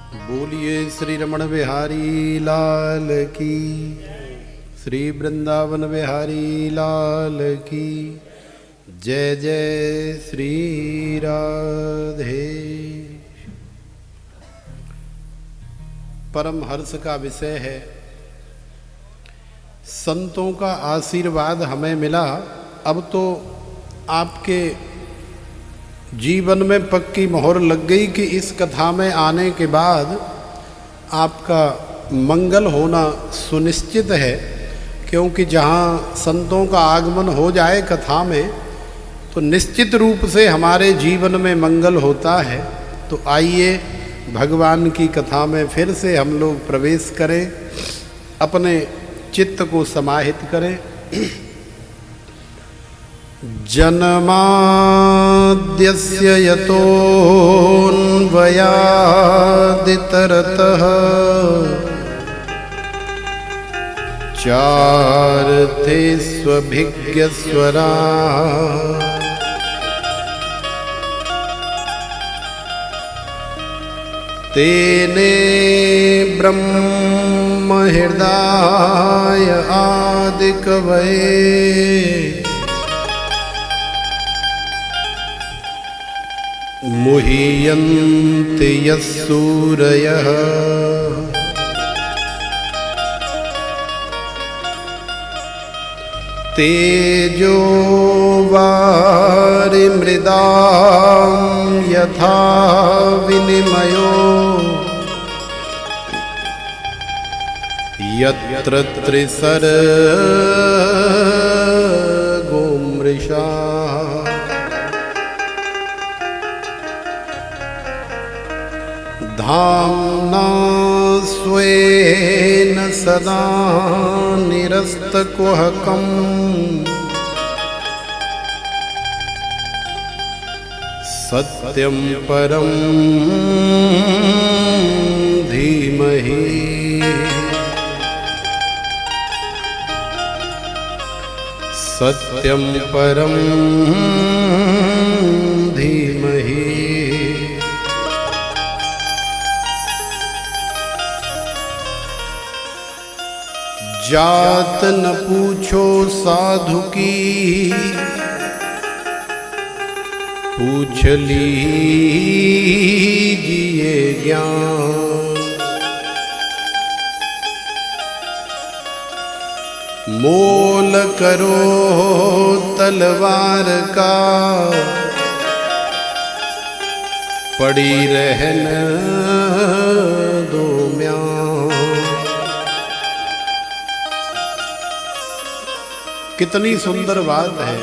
बोलिए श्री रमण बिहारी लाल की, श्री वृंदावन बिहारी लाल की जय जय श्री राधे। परम हर्ष का विषय है, संतों का आशीर्वाद हमें मिला। अब तो आपके जीवन में पक्की मोहर लग गई कि इस कथा में आने के बाद आपका मंगल होना सुनिश्चित है, क्योंकि जहाँ संतों का आगमन हो जाए कथा में तो निश्चित रूप से हमारे जीवन में मंगल होता है। तो आइए भगवान की कथा में फिर से हम लोग प्रवेश करें, अपने चित्त को समाहित करें। जन्माद्यस्य यतोऽन्वयादितरतः चार्थेष्वभिज्ञस्वरा तेने ब्रह्म हृदय आदिकवये मुह्यन्ति यस्सूरयः तेजो वारिमृदां यथा विनिमयो यत्र त्रिसर्गो मृषा धाम्ना स्वेन सदा निरस्तकुहकम् सत्यं परं धीमहि सत्यं परं धीमहि। जात न पूछो साधु की पूछ लीजिए ज्ञान, मोल करो तलवार का पड़ी रहन दो म्यान। कितनी सुंदर बात है।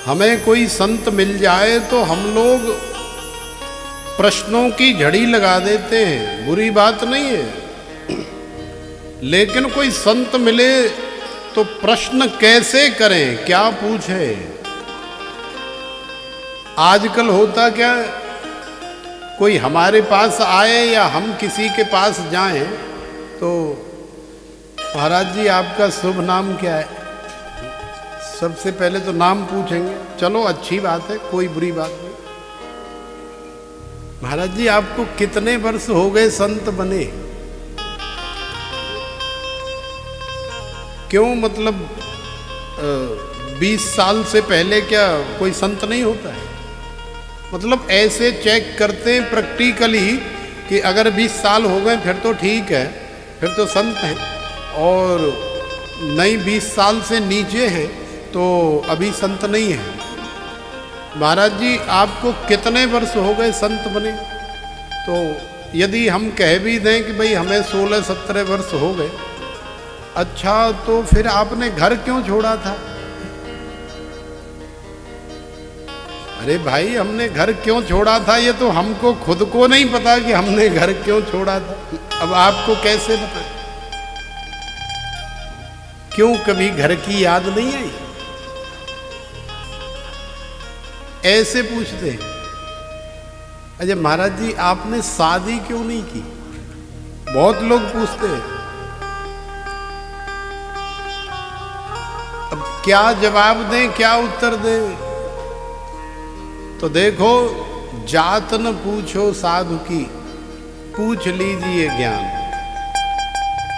हमें कोई संत मिल जाए तो हम लोग प्रश्नों की झड़ी लगा देते हैं, बुरी बात नहीं है, लेकिन कोई संत मिले तो प्रश्न कैसे करें, क्या पूछे। आजकल होता क्या, कोई हमारे पास आए या हम किसी के पास जाएं तो महाराज जी आपका शुभ नाम क्या है, सबसे पहले तो नाम पूछेंगे। चलो अच्छी बात है, कोई बुरी बात नहीं। महाराज जी आपको कितने वर्ष हो गए संत बने? क्यों, मतलब 20 साल से पहले क्या कोई संत नहीं होता है? मतलब ऐसे चेक करते हैं प्रैक्टिकली कि अगर 20 साल हो गए फिर तो ठीक है, फिर तो संत हैं, और नहीं 20 साल से नीचे हैं तो अभी संत नहीं है। महाराज जी आपको कितने वर्ष हो गए संत बने? तो यदि हम कह भी दें कि भाई हमें 16-17 वर्ष हो गए, अच्छा तो फिर आपने घर क्यों छोड़ा था? अरे भाई हमने घर क्यों छोड़ा था ये तो हमको खुद को नहीं पता कि हमने घर क्यों छोड़ा था, अब आपको कैसे पता? क्यों कभी घर की याद नहीं आई? ऐसे पूछते हैं। अजय महाराज जी आपने शादी क्यों नहीं की? बहुत लोग पूछते हैं। अब क्या जवाब दें, क्या उत्तर दें? तो देखो, जात न पूछो साधु की पूछ लीजिए ज्ञान।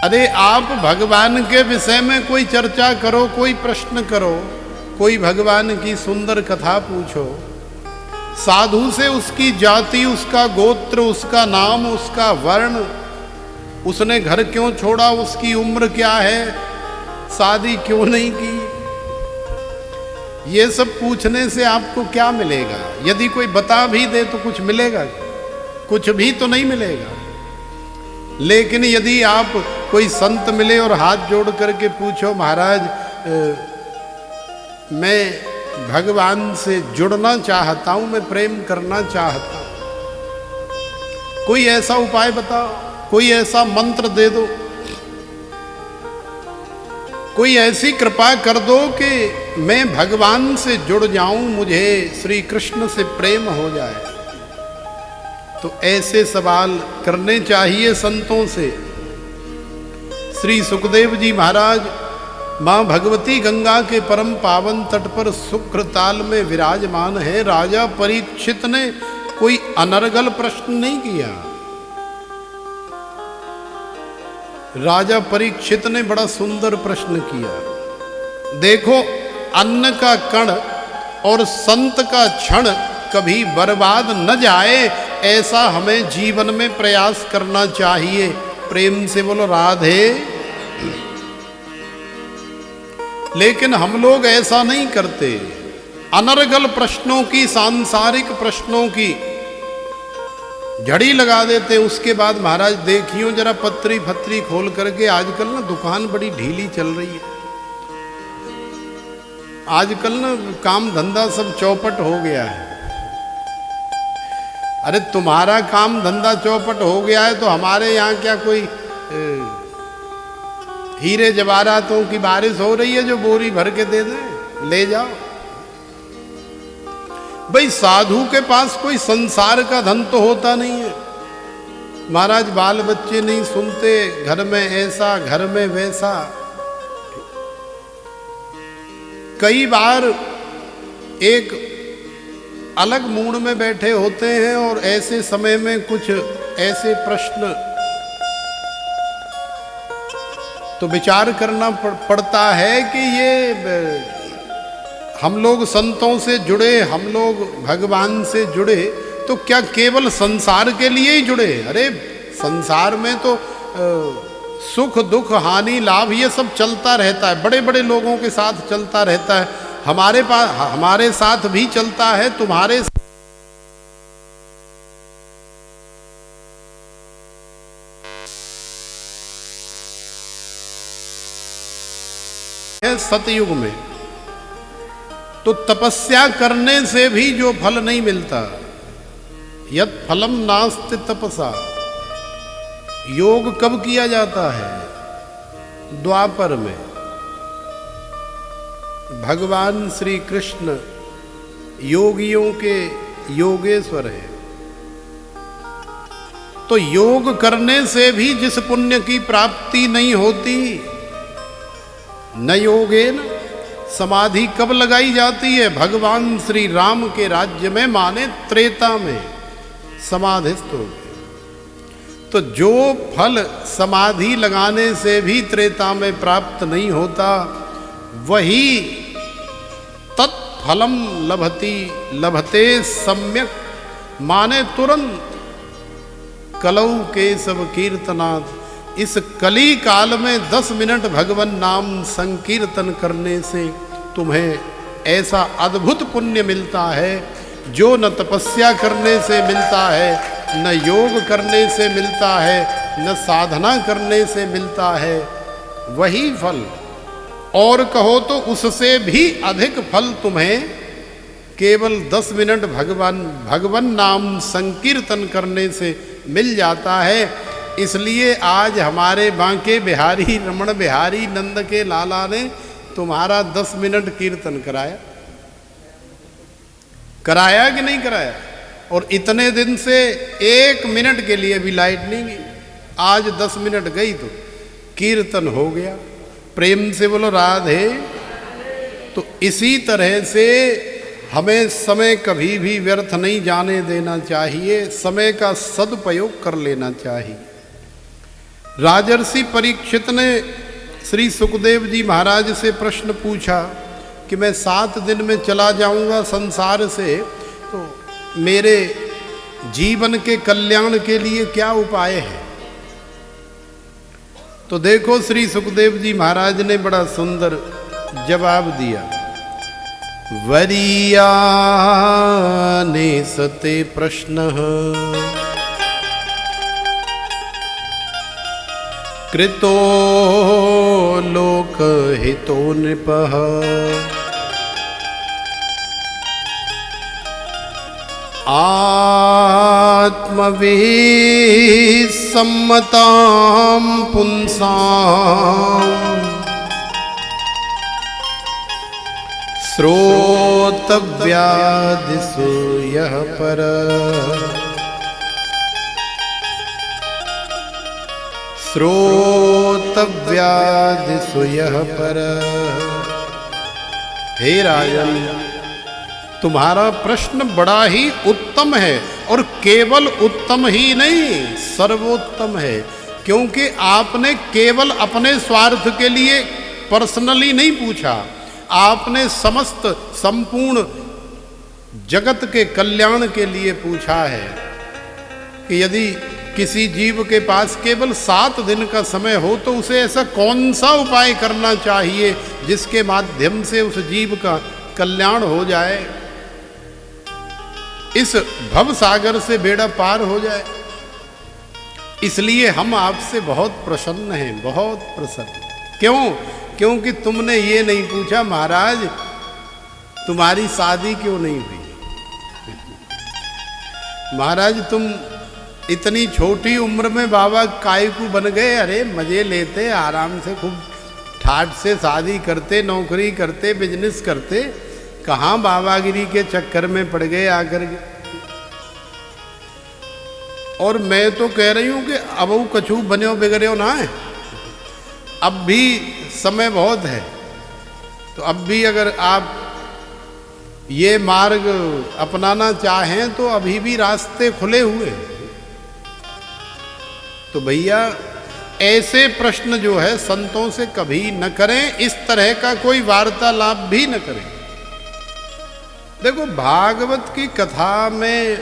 अरे आप भगवान के विषय में कोई चर्चा करो, कोई प्रश्न करो, कोई भगवान की सुंदर कथा पूछो, साधु से उसकी जाति, उसका गोत्र, उसका नाम, उसका वर्ण, उसने घर क्यों छोड़ा, उसकी उम्र क्या है, शादी क्यों नहीं की, ये सब पूछने से आपको क्या मिलेगा? यदि कोई बता भी दे तो कुछ मिलेगा? कुछ भी तो नहीं मिलेगा। लेकिन यदि आप कोई संत मिले और हाथ जोड़ करके पूछो, महाराज मैं भगवान से जुड़ना चाहता हूं, मैं प्रेम करना चाहता हूं, कोई ऐसा उपाय बताओ, कोई ऐसा मंत्र दे दो, कोई ऐसी कृपा कर दो कि मैं भगवान से जुड़ जाऊं, मुझे श्री कृष्ण से प्रेम हो जाए। तो ऐसे सवाल करने चाहिए संतों से। श्री सुखदेव जी महाराज मां भगवती गंगा के परम पावन तट पर शुक्र ताल में विराजमान है। राजा परीक्षित ने कोई अनर्गल प्रश्न नहीं किया। राजा परीक्षित ने बड़ा सुंदर प्रश्न किया। देखो, अन्न का कण और संत का क्षण कभी बर्बाद न जाए, ऐसा हमें जीवन में प्रयास करना चाहिए। प्रेम से बोलो राधे। लेकिन हम लोग ऐसा नहीं करते। अनर्गल प्रश्नों की, सांसारिक प्रश्नों की झड़ी लगा देते। उसके बाद महाराज देखियो जरा पत्री फत्री खोल करके, आजकल ना दुकान बड़ी ढीली चल रही है। आजकल ना काम धंधा सब चौपट हो गया है। अरे तुम्हारा काम धंधा चौपट हो गया है तो हमारे यहाँ क्या कोई हीरे जवाहरातों की बारिश हो रही है जो बोरी भर के दे दे, ले जाओ। भाई साधु के पास कोई संसार का धन तो होता नहीं है। महाराज बाल बच्चे नहीं सुनते, घर में ऐसा, घर में वैसा। कई बार एक अलग मूड में बैठे होते हैं और ऐसे समय में कुछ ऐसे प्रश्न तो विचार करना पड़ता है कि ये हम लोग संतों से जुड़े, हम लोग भगवान से जुड़े तो क्या केवल संसार के लिए ही जुड़े? अरे संसार में तो सुख दुख हानि लाभ ये सब चलता रहता है। बड़े बड़े लोगों के साथ चलता रहता है, हमारे साथ भी चलता है, तुम्हारे सतयुग में तो तपस्या करने से भी जो फल नहीं मिलता, यत् फलम नास्ति तपसा। योग कब किया जाता है? द्वापर में। भगवान श्री कृष्ण योगियों के योगेश्वर है। तो योग करने से भी जिस पुण्य की प्राप्ति नहीं होती, न योगेन समाधि कब लगाई जाती है? भगवान श्री राम के राज्य में, माने त्रेता में समाधिस्थ हो गए। तो जो फल समाधि लगाने से भी त्रेता में प्राप्त नहीं होता, वही तत्फलम लभते सम्यक, माने तुरंत। कलौ केशव कीर्तनात्। इस कली काल में 10 मिनट भगवन नाम संकीर्तन करने से तुम्हें ऐसा अद्भुत पुण्य मिलता है जो न तपस्या करने से मिलता है, न योग करने से मिलता है, न साधना करने से मिलता है। वही फल, और कहो तो उससे भी अधिक फल तुम्हें केवल 10 मिनट भगवन नाम संकीर्तन करने से मिल जाता है। इसलिए आज हमारे बांके बिहारी रमण बिहारी नंद के लाला ने तुम्हारा 10 मिनट कीर्तन कराया कि नहीं कराया? और इतने दिन से 1 मिनट के लिए भी लाइट नहीं गई। आज 10 मिनट गई तो कीर्तन हो गया। प्रेम से बोलो राधे। तो इसी तरह से हमें समय कभी भी व्यर्थ नहीं जाने देना चाहिए, समय का सदुपयोग कर लेना चाहिए। राजर्षि परीक्षित ने श्री सुखदेव जी महाराज से प्रश्न पूछा कि मैं 7 दिन में चला जाऊंगा संसार से, तो मेरे जीवन के कल्याण के लिए क्या उपाय है। तो देखो श्री सुखदेव जी महाराज ने बड़ा सुंदर जवाब दिया। वरीयाने सते प्रश्न कृतो लोक हितो नृपः आत्मविसम्मतां पुंसां श्रोतव्यादिषु यः परः श्रोतव्यादिषु यः परः। हे राजन, तुम्हारा प्रश्न बड़ा ही उत्तम है, और केवल उत्तम ही नहीं सर्वोत्तम है, क्योंकि आपने केवल अपने स्वार्थ के लिए पर्सनली नहीं पूछा, आपने समस्त संपूर्ण जगत के कल्याण के लिए पूछा है कि यदि किसी जीव के पास केवल 7 दिन का समय हो तो उसे ऐसा कौन सा उपाय करना चाहिए जिसके माध्यम से उस जीव का कल्याण हो जाए, इस भव सागर से बेड़ा पार हो जाए। इसलिए हम आपसे बहुत प्रसन्न हैं, बहुत प्रसन्न। क्यों? क्योंकि तुमने ये नहीं पूछा महाराज तुम्हारी शादी क्यों नहीं हुई। महाराज तुम इतनी छोटी उम्र में बाबा कायकू बन गए। अरे मजे लेते, आराम से खूब ठाट से शादी करते, नौकरी करते, बिजनेस करते, कहाँ बाबागिरी के चक्कर में पड़ गए आकर के। और मैं तो कह रही हूँ कि अब वो कछू बन्यो बिगड़ो ना है, अब भी समय बहुत है। तो अब भी अगर आप ये मार्ग अपनाना चाहें तो अभी भी रास्ते खुले हुए। तो भैया ऐसे प्रश्न जो है संतों से कभी न करें, इस तरह का कोई वार्तालाप भी न करें। देखो भागवत की कथा में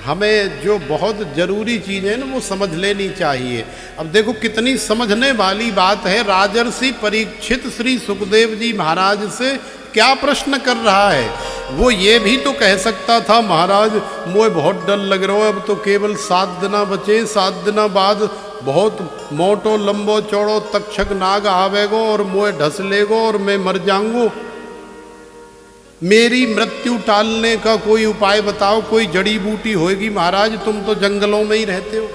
हमें जो बहुत जरूरी चीज़ें ना वो समझ लेनी चाहिए। अब देखो कितनी समझने वाली बात है। राजर्षि परीक्षित श्री सुखदेव जी महाराज से क्या प्रश्न कर रहा है। वो ये भी तो कह सकता था महाराज मुझे बहुत डर लग रहा है, अब तो केवल 7 दिन बचे, 7 दिन बाद बहुत मोटो लंबो चौड़ो तक्षक नाग आवेगो और मुझे ढस लेगो और मैं मर जाऊंगो। मेरी मृत्यु टालने का कोई उपाय बताओ, कोई जड़ी बूटी होगी। महाराज तुम तो जंगलों में ही रहते हो,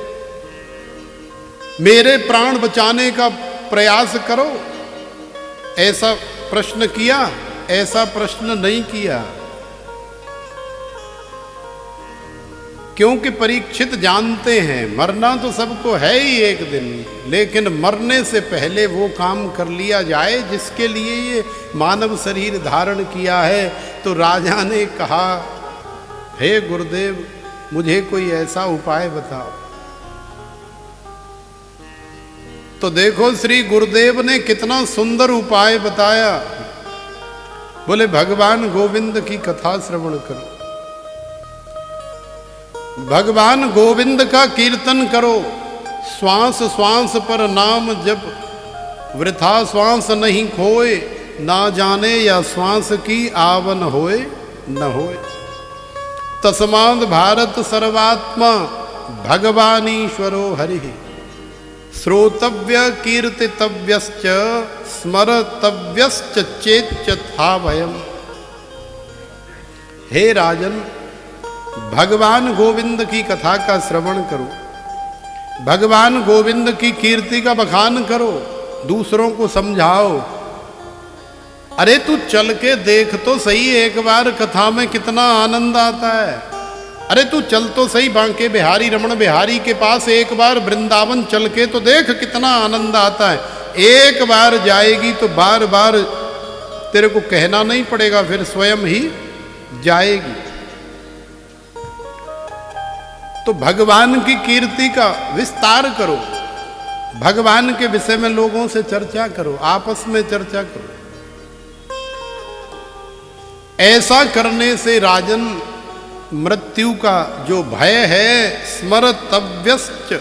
मेरे प्राण बचाने का प्रयास करो। ऐसा प्रश्न किया? ऐसा प्रश्न नहीं किया, क्योंकि परीक्षित जानते हैं मरना तो सबको है ही एक दिन, लेकिन मरने से पहले वो काम कर लिया जाए जिसके लिए ये मानव शरीर धारण किया है। तो राजा ने कहा हे गुरुदेव मुझे कोई ऐसा उपाय बताओ। तो देखो श्री गुरुदेव ने कितना सुंदर उपाय बताया। बोले भगवान गोविंद की कथा श्रवण करो, भगवान गोविंद का कीर्तन करो, श्वास श्वास पर नाम जप, वृथा श्वास नहीं खोए, ना जाने या श्वास की आवन होए न होए। तस्माद् भारत सर्वात्मा भगवान ईश्वरो हरि, श्रोतव्य कीर्तितव्यश्च स्मरतव्यश्च चेच्यथा भयम्। हे राजन भगवान गोविंद की कथा का श्रवण करो, भगवान गोविंद की कीर्ति का बखान करो, दूसरों को समझाओ। अरे तू चल के देख तो सही एक बार कथा में कितना आनंद आता है। अरे तू चल तो सही बांके बिहारी रमण बिहारी के पास एक बार वृंदावन चल के तो देख कितना आनंद आता है। एक बार जाएगी तो बार बार तेरे को कहना नहीं पड़ेगा, फिर स्वयं ही जाएगी। तो भगवान की कीर्ति का विस्तार करो, भगवान के विषय में लोगों से चर्चा करो, आपस में चर्चा करो। ऐसा करने से राजन मृत्यु का जो भय है, स्मर्तव्यश्च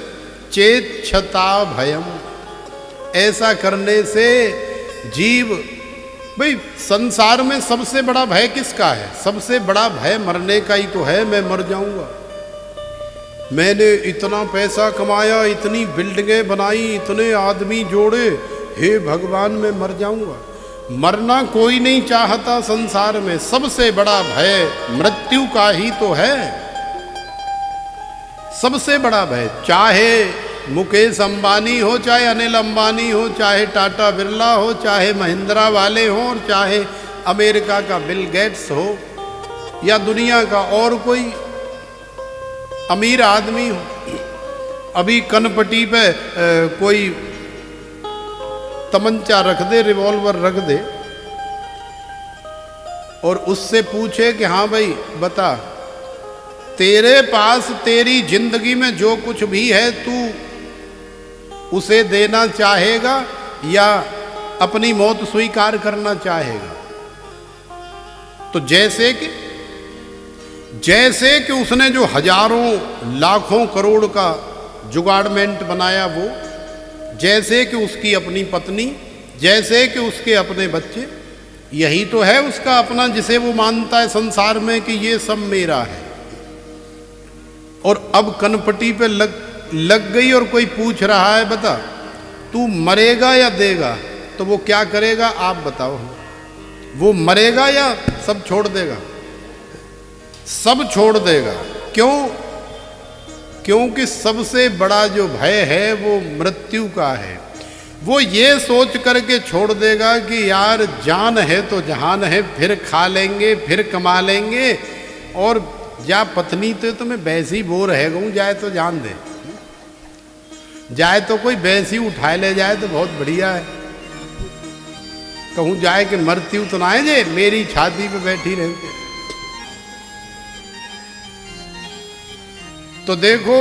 चेच्छता भयम, ऐसा करने से जीव, भाई संसार में सबसे बड़ा भय किसका है? सबसे बड़ा भय मरने का ही तो है। मैं मर जाऊंगा, मैंने इतना पैसा कमाया, इतनी बिल्डिंगें बनाई, इतने आदमी जोड़े, हे भगवान मैं मर जाऊंगा। मरना कोई नहीं चाहता संसार में, सबसे बड़ा भय मृत्यु का ही तो है, सबसे बड़ा भय। चाहे मुकेश अंबानी हो, चाहे अनिल अंबानी हो, चाहे टाटा बिरला हो, चाहे महिंद्रा वाले हो, और चाहे अमेरिका का बिल गेट्स हो, या दुनिया का और कोई अमीर आदमी हो। अभी कनपट्टी पे कोई तमंचा रख दे, रिवॉल्वर रख दे, और उससे पूछे कि हाँ भाई बता, तेरे पास तेरी जिंदगी में जो कुछ भी है तू उसे देना चाहेगा या अपनी मौत स्वीकार करना चाहेगा? तो जैसे कि उसने जो हजारों लाखों करोड़ का जुगाड़मेंट बनाया, वो जैसे कि उसकी अपनी पत्नी, जैसे कि उसके अपने बच्चे, यही तो है उसका अपना, जिसे वो मानता है संसार में कि ये सब मेरा है। और अब कनपट्टी पे लग गई और कोई पूछ रहा है बता तू मरेगा या देगा, तो वो क्या करेगा आप बताओ? वो मरेगा या सब छोड़ देगा? सब छोड़ देगा। क्यों? क्योंकि सबसे बड़ा जो भय है वो मृत्यु का है। वो ये सोच करके छोड़ देगा कि यार जान है तो जहान है, फिर खा लेंगे, फिर कमा लेंगे, और जा पत्नी तो मैं वैसी बो रह गऊँ, जाए तो जान दे, जाए तो कोई वैसी उठाए ले जाए तो बहुत बढ़िया है। कहूँ जाए कि मृत्यु तो ना है जे मेरी छाती पे बैठी रहती। तो देखो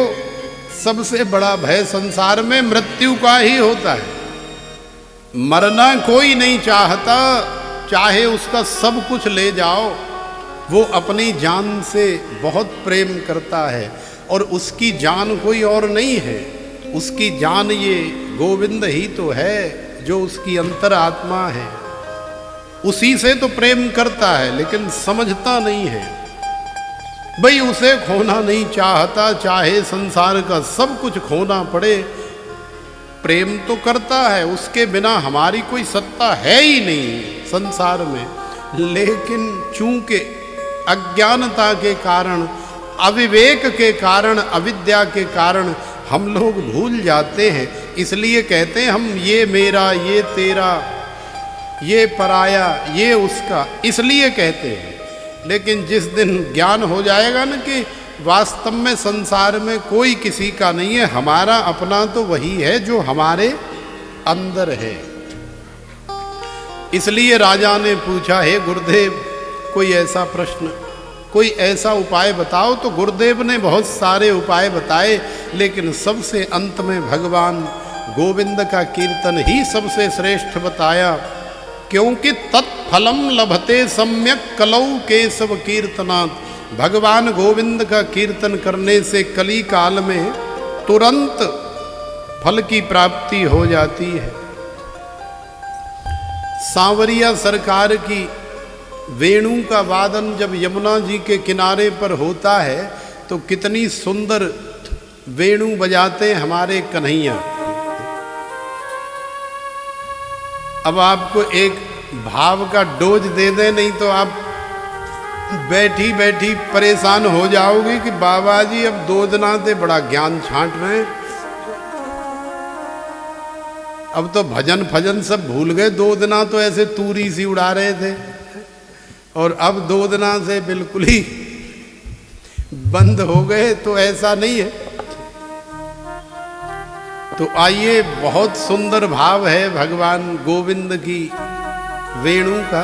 सबसे बड़ा भय संसार में मृत्यु का ही होता है। मरना कोई नहीं चाहता, चाहे उसका सब कुछ ले जाओ। वो अपनी जान से बहुत प्रेम करता है और उसकी जान कोई और नहीं है, उसकी जान ये गोविंद ही तो है जो उसकी अंतर आत्मा है। उसी से तो प्रेम करता है, लेकिन समझता नहीं है। भाई उसे खोना नहीं चाहता, चाहे संसार का सब कुछ खोना पड़े, प्रेम तो करता है। उसके बिना हमारी कोई सत्ता है ही नहीं संसार में। लेकिन चूंकि अज्ञानता के कारण, अविवेक के कारण, अविद्या के कारण हम लोग भूल जाते हैं। इसलिए कहते हैं हम ये मेरा, ये तेरा, ये पराया, ये उसका, इसलिए कहते हैं। लेकिन जिस दिन ज्ञान हो जाएगा ना कि वास्तव में संसार में कोई किसी का नहीं है, हमारा अपना तो वही है जो हमारे अंदर है। इसलिए राजा ने पूछा, हे गुरुदेव कोई ऐसा प्रश्न, कोई ऐसा उपाय बताओ। तो गुरुदेव ने बहुत सारे उपाय बताए, लेकिन सबसे अंत में भगवान गोविंद का कीर्तन ही सबसे श्रेष्ठ बताया। क्योंकि तत्फलम लभते सम्यक कलौ केशव कीर्तनात्। भगवान गोविंद का कीर्तन करने से कली काल में तुरंत फल की प्राप्ति हो जाती है। सांवरिया सरकार की वेणु का वादन जब यमुना जी के किनारे पर होता है तो कितनी सुंदर वेणु बजाते हमारे कन्हैया। अब आपको एक भाव का डोज दे दे, नहीं तो आप बैठी बैठी परेशान हो जाओगे कि बाबा जी अब 2 दिना से बड़ा ज्ञान छांट रहे हैं, अब तो भजन फजन सब भूल गए। 2 दिना तो ऐसे तूरी सी उड़ा रहे थे और अब 2 दिना से बिल्कुल ही बंद हो गए। तो ऐसा नहीं है। तो आइए, बहुत सुंदर भाव है भगवान गोविंद की वेणु का।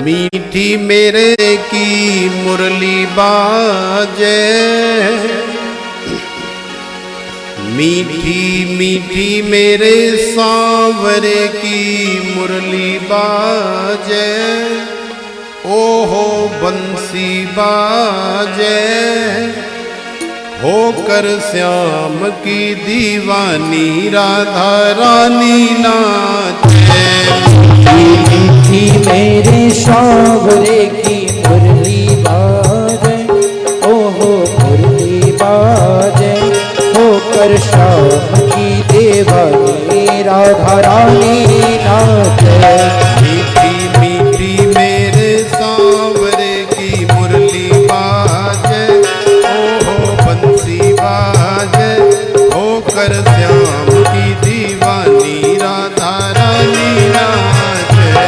मीठी मेरे की मुरली बाजे, मीठी मीठी मेरे सांवरे की मुरली बाजे, ओहो बंसी बाजे, होकर श्याम की दीवानी राधा रानी नाचे। मीठी मेरे सांवरे की मुरली बाजे, ओहो मुरली बाजे, होकर श्याम की दीवानी राधा रानी नाचे। मीठी मीठी मेरे सांवरे की मुरली बाजे, ओहो बंसी बाजे, होकर श्याम की दीवानी राधा रानी नाचे।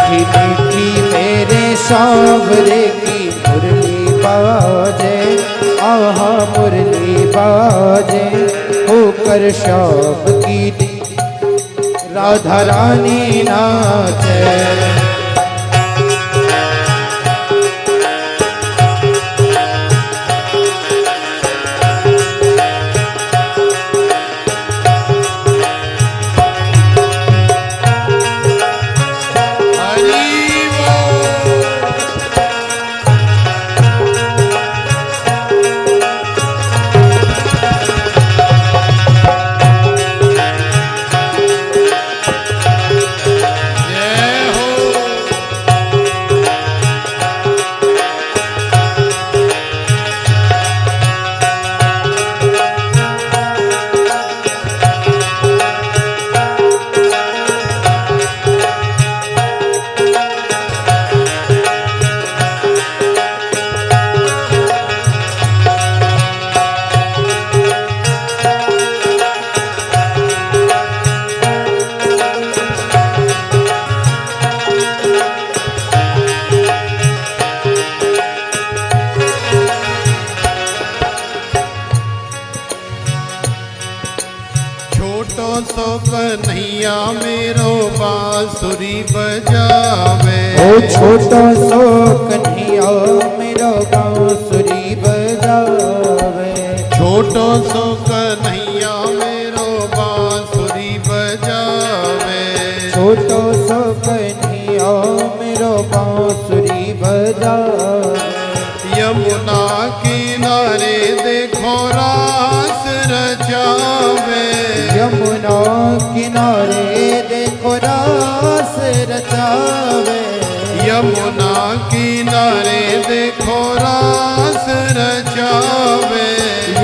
मीठी मीठी मेरे सांवरे की मुरली बाजे, आहा मुरली बाजे, होकर श्याम की राधा रानी नाचे। सो कन्हैया मेरो बांसुरी बजावे, ओ छोटा सो कन्हैया मेरो बांसुरी बजावे, छोटो सो कन्हैया मेरो बांसुरी बजावे, छोटो सो कन्हैया मेरो बांसुरी बजावे। यमुना किनारे देखो रास रचावे, यमुना किनारे देखो रास रचावे, यमुना किनारे देखो रास रचावे,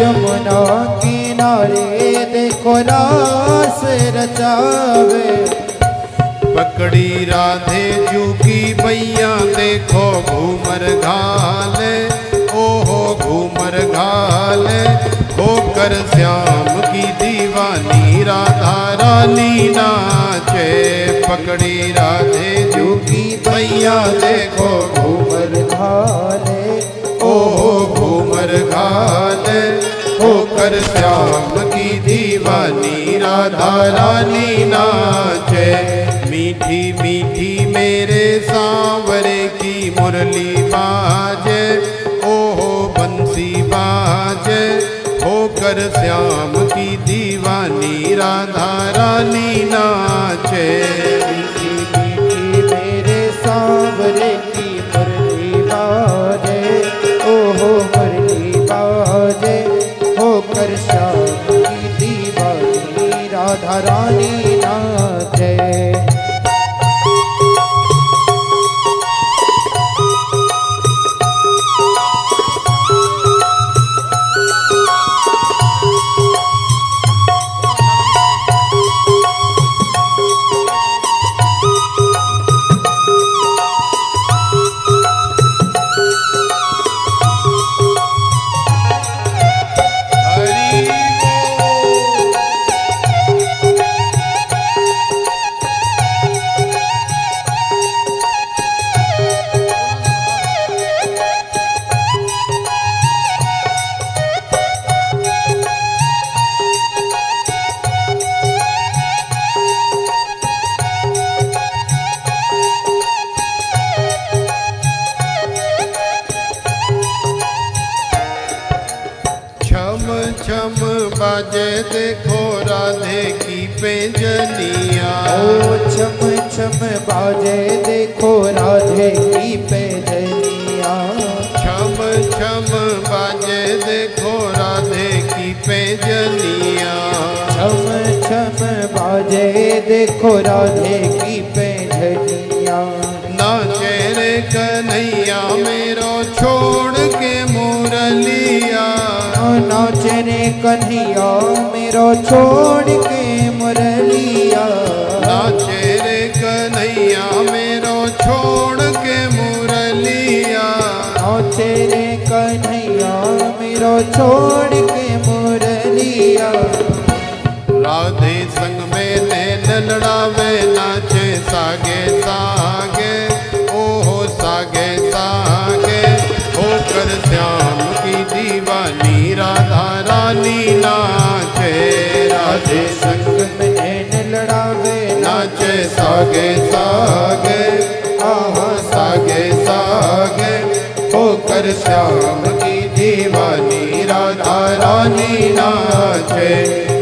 यमुना किनारे देखो रास रचावे। पकड़ी राधे जू की बैया देखो घूमर घाले, ओहो घूमर घाले, होकर श्याम की दीवानी राधा रानी नाचे। पकड़ी राधे जू की बैया देखो घूमर घाले, ओहो घूमर घाले, होकर श्याम की दीवानी राधा रानी नाचे। मीठी मीठी मेरे सांवरे की मुरली बाजे, ओहो बंसी बाजे, होकर श्याम की दीवानी राधा रानी नाचे। मीठी मीठी मेरे सांवरे की मुरली बाजे, ओहो मुरली बाजे, होकर श्याम की दीवानी राधा रानी नाचे। बाजे देखो राधे की पैंजनिया। ओ छम छम बाजे देखो राधे की पैंजनिया। छम छम बाजे देखो राधे की पैंजनिया। छम छम बाजे देखो राधे की पैंजनिया। नाचे रे कन्हैया मेरो छोड़ के मुरलिया। नाचे रे कन्हैया मेरो छोड़ के मुरलिया। नाचे रे कन्हैया मेरो छोड़ के मुरलिया। नाचे रे कन्हैया मेरो छोड़ के मुरलिया। राधे संग में नैन लड़ावे नाचे सागे सागे। ओहो सागे सागे होकर श्याम की दीवानी राधा रानी नाचे। राधे संग में नैन लड़ावे नाचे सागे सागे। आहा सागे सागे होकर श्याम की दीवानी राधा रानी नाचे।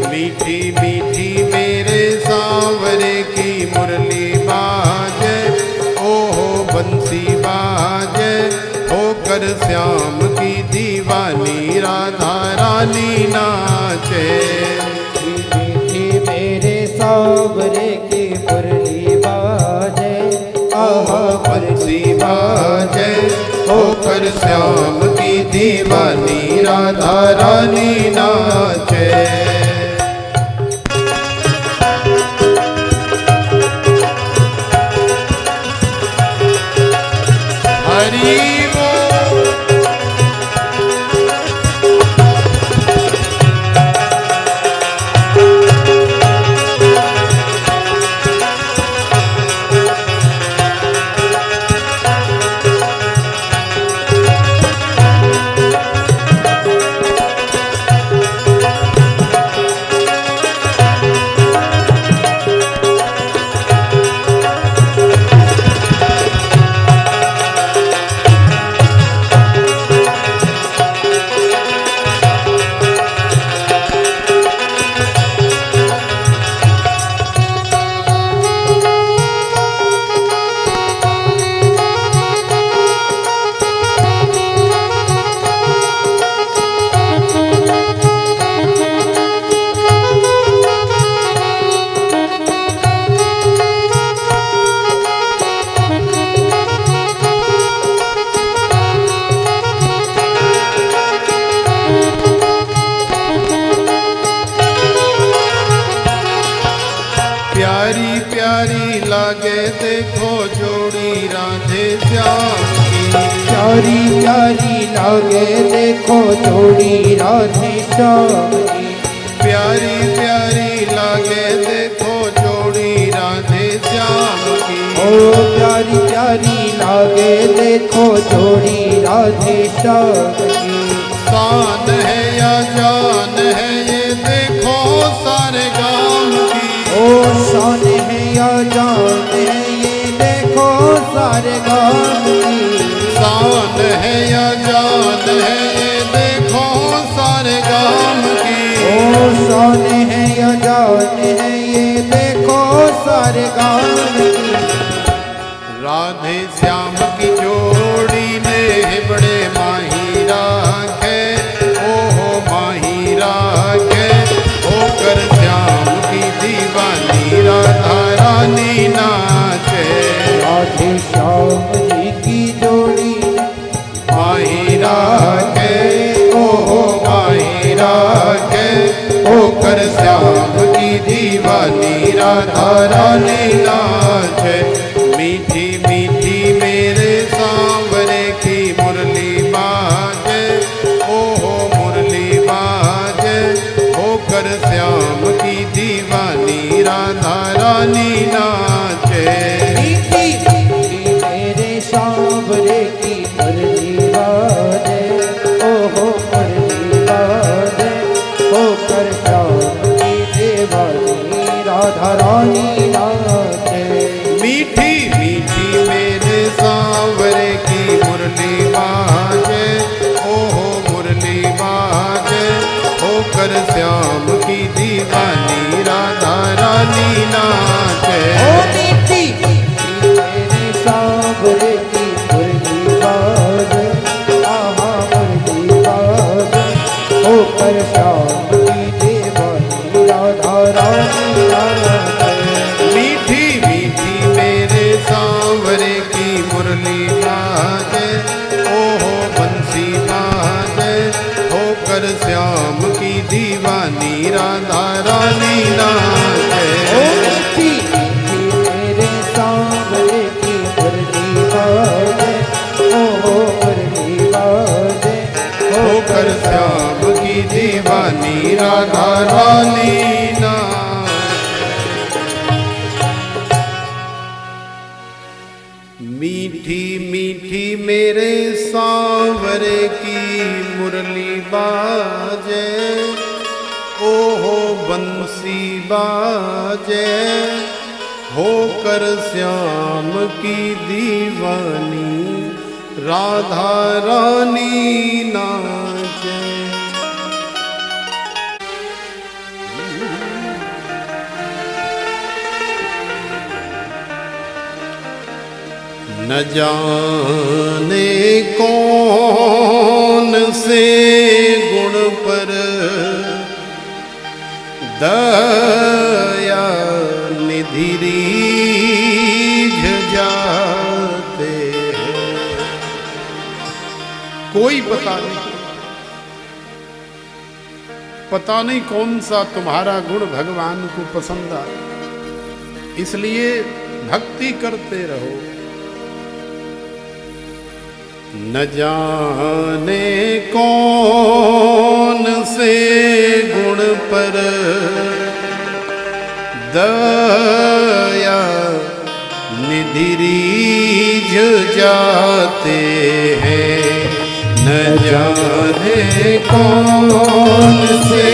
मीठी मीठी मेरे सांवरे की मुरली बाजे। ओहो बंसी बाजे होकर श्याम की दीवानी राधा रानी नाचे। मीठी मेरे सांवरे की मुरली बाजे। आहा बंसी बाजे होकर श्याम की दीवानी राधा रानी नाचे। हरि बोल। प्यारी प्यारी लागे देखो जोड़ी राधे श्याम की। प्यारी प्यारी लागे देखो जोड़ी राधे श्याम की। प्यारी प्यारी लागे देखो जोड़ी राधे श्याम की। ओ प्यारी प्यारी लागे देखो जोड़ी राधे श्याम की। शान है या जान है ये देखो सारे गाम की। ओ शान है या जान है ये देखो सारे गाम की। शान है या जान है ये देखो सारे गाम की। ओ शान है या जान है ये देखो सारे गाम की। राधे श्याम की जोड़ी ने बड़े माही राखे। ओहो माही राखे होकर श्याम की दीवानी राधा रानी नाचे। राधे श्याम जी की जोड़ी माही राखे। ओहो माही राखे होकर श्याम की दीवानी राधा रानी नाचे। मीठी मीठी मेरे सांवरे की मुरली बाजे। ओहो मुरली बाजे होकर श्याम की दीवानी राधा रानी नाचे। मीठी मीठी मेरे सांवरे की मुरली बाजे। ओहो मुरली बाजे होकर श्याम की दीवानी राधा रानी नाचे। कर श्याम की दीवानी राधा रानी ना। मीठी मीठी मेरे सांवरे की मुरली बाजे, ओहो बंसी बाजे, होकर श्याम की दीवानी राधा रानी नाचे। न जाने कौन से गुण पर दया निधि रीझ जाते हैं। कोई पता नहीं कौन सा तुम्हारा गुण भगवान को पसंद आए, इसलिए भक्ति करते रहो। न जाने कौन से गुण पर दया निधि रीझ जाते हैं। न जाने कौन से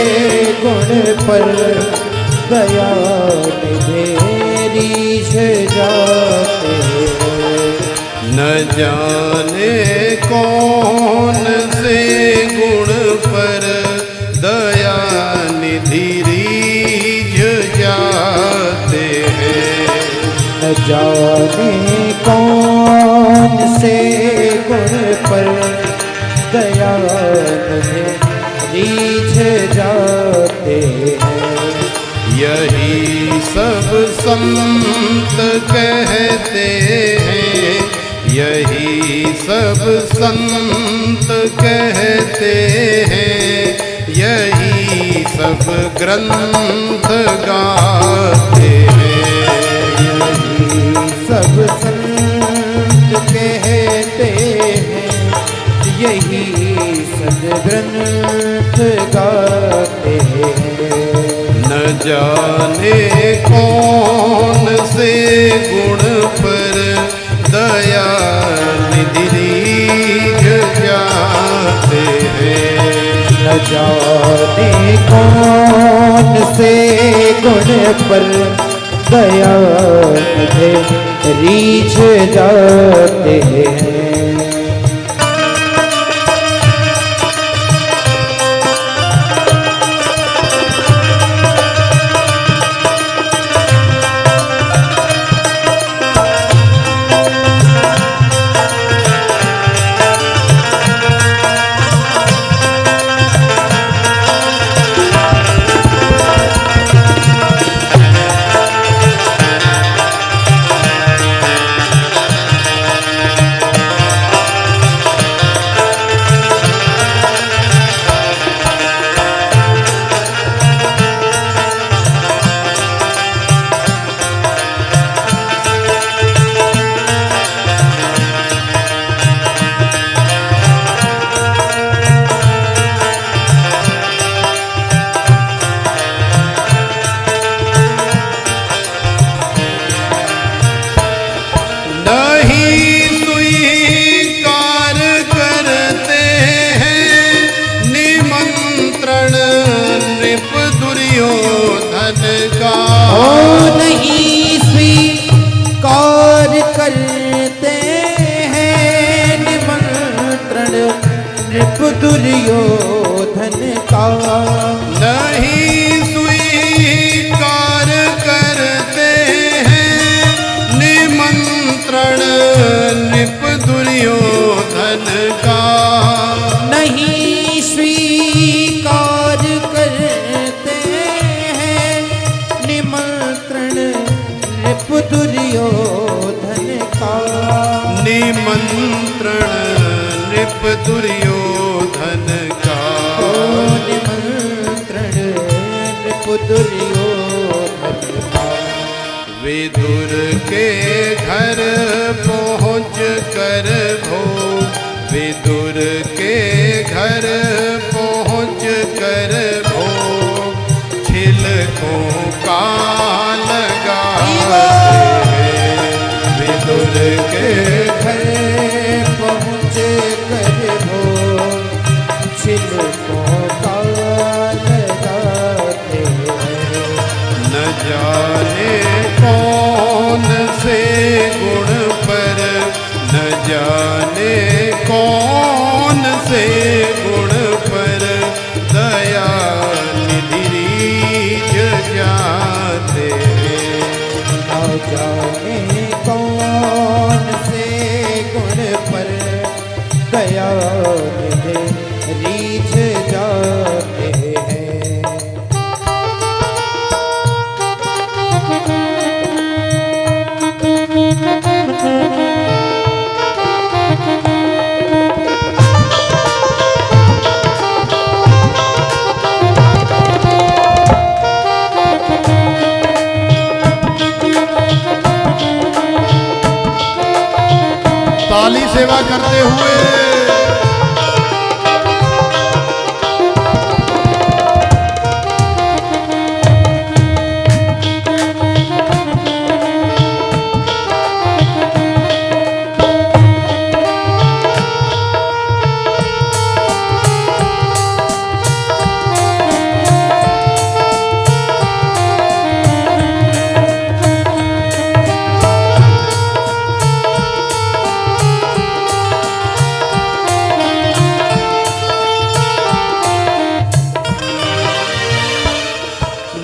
गुण पर दया निधि रीझ जाते हैं। न जाने कौन से गुण पर दया निधि रीझ जाते हैं। न जाने कौन से गुण पर दया निधि रीझ जाते हैं। यही सब संत कहते हैं, यही सब संत कहते हैं, यही सब ग्रंथ गाते हैं। यही सब संत कहते हैं, यही सब ग्रंथ गाते हैं। न जाने कौन से गुण पर दया निधि रीझ जाते हैं। न जाने कौन से गुण पर दया निधि रीझ जाते हैं। नहीं स्वीकार करते हैं निमंत्रण नृप दुर्योधन का। नहीं स्वीकार करते हैं निमंत्रण नृप दुर्योधन का। नहीं स्वीकार करते हैं निमंत्रण नृप दुर्योधन का। निमंत्रण नृप दुर्योधन का। निमंत्रण नृप दुर्योधन का। विदुर के घर पहुँच कर भो, विदुर के घर के घर पहुँच कर वो छिलकों का लगाते हैं। न जाने कौन से गुण पर, न जाने कौन से गुण पर दया निधि रीझ जाते हैं। न जाने कौन से गुण पर दया निधि रीझ जाते हैं। ताली सेवा करते हुए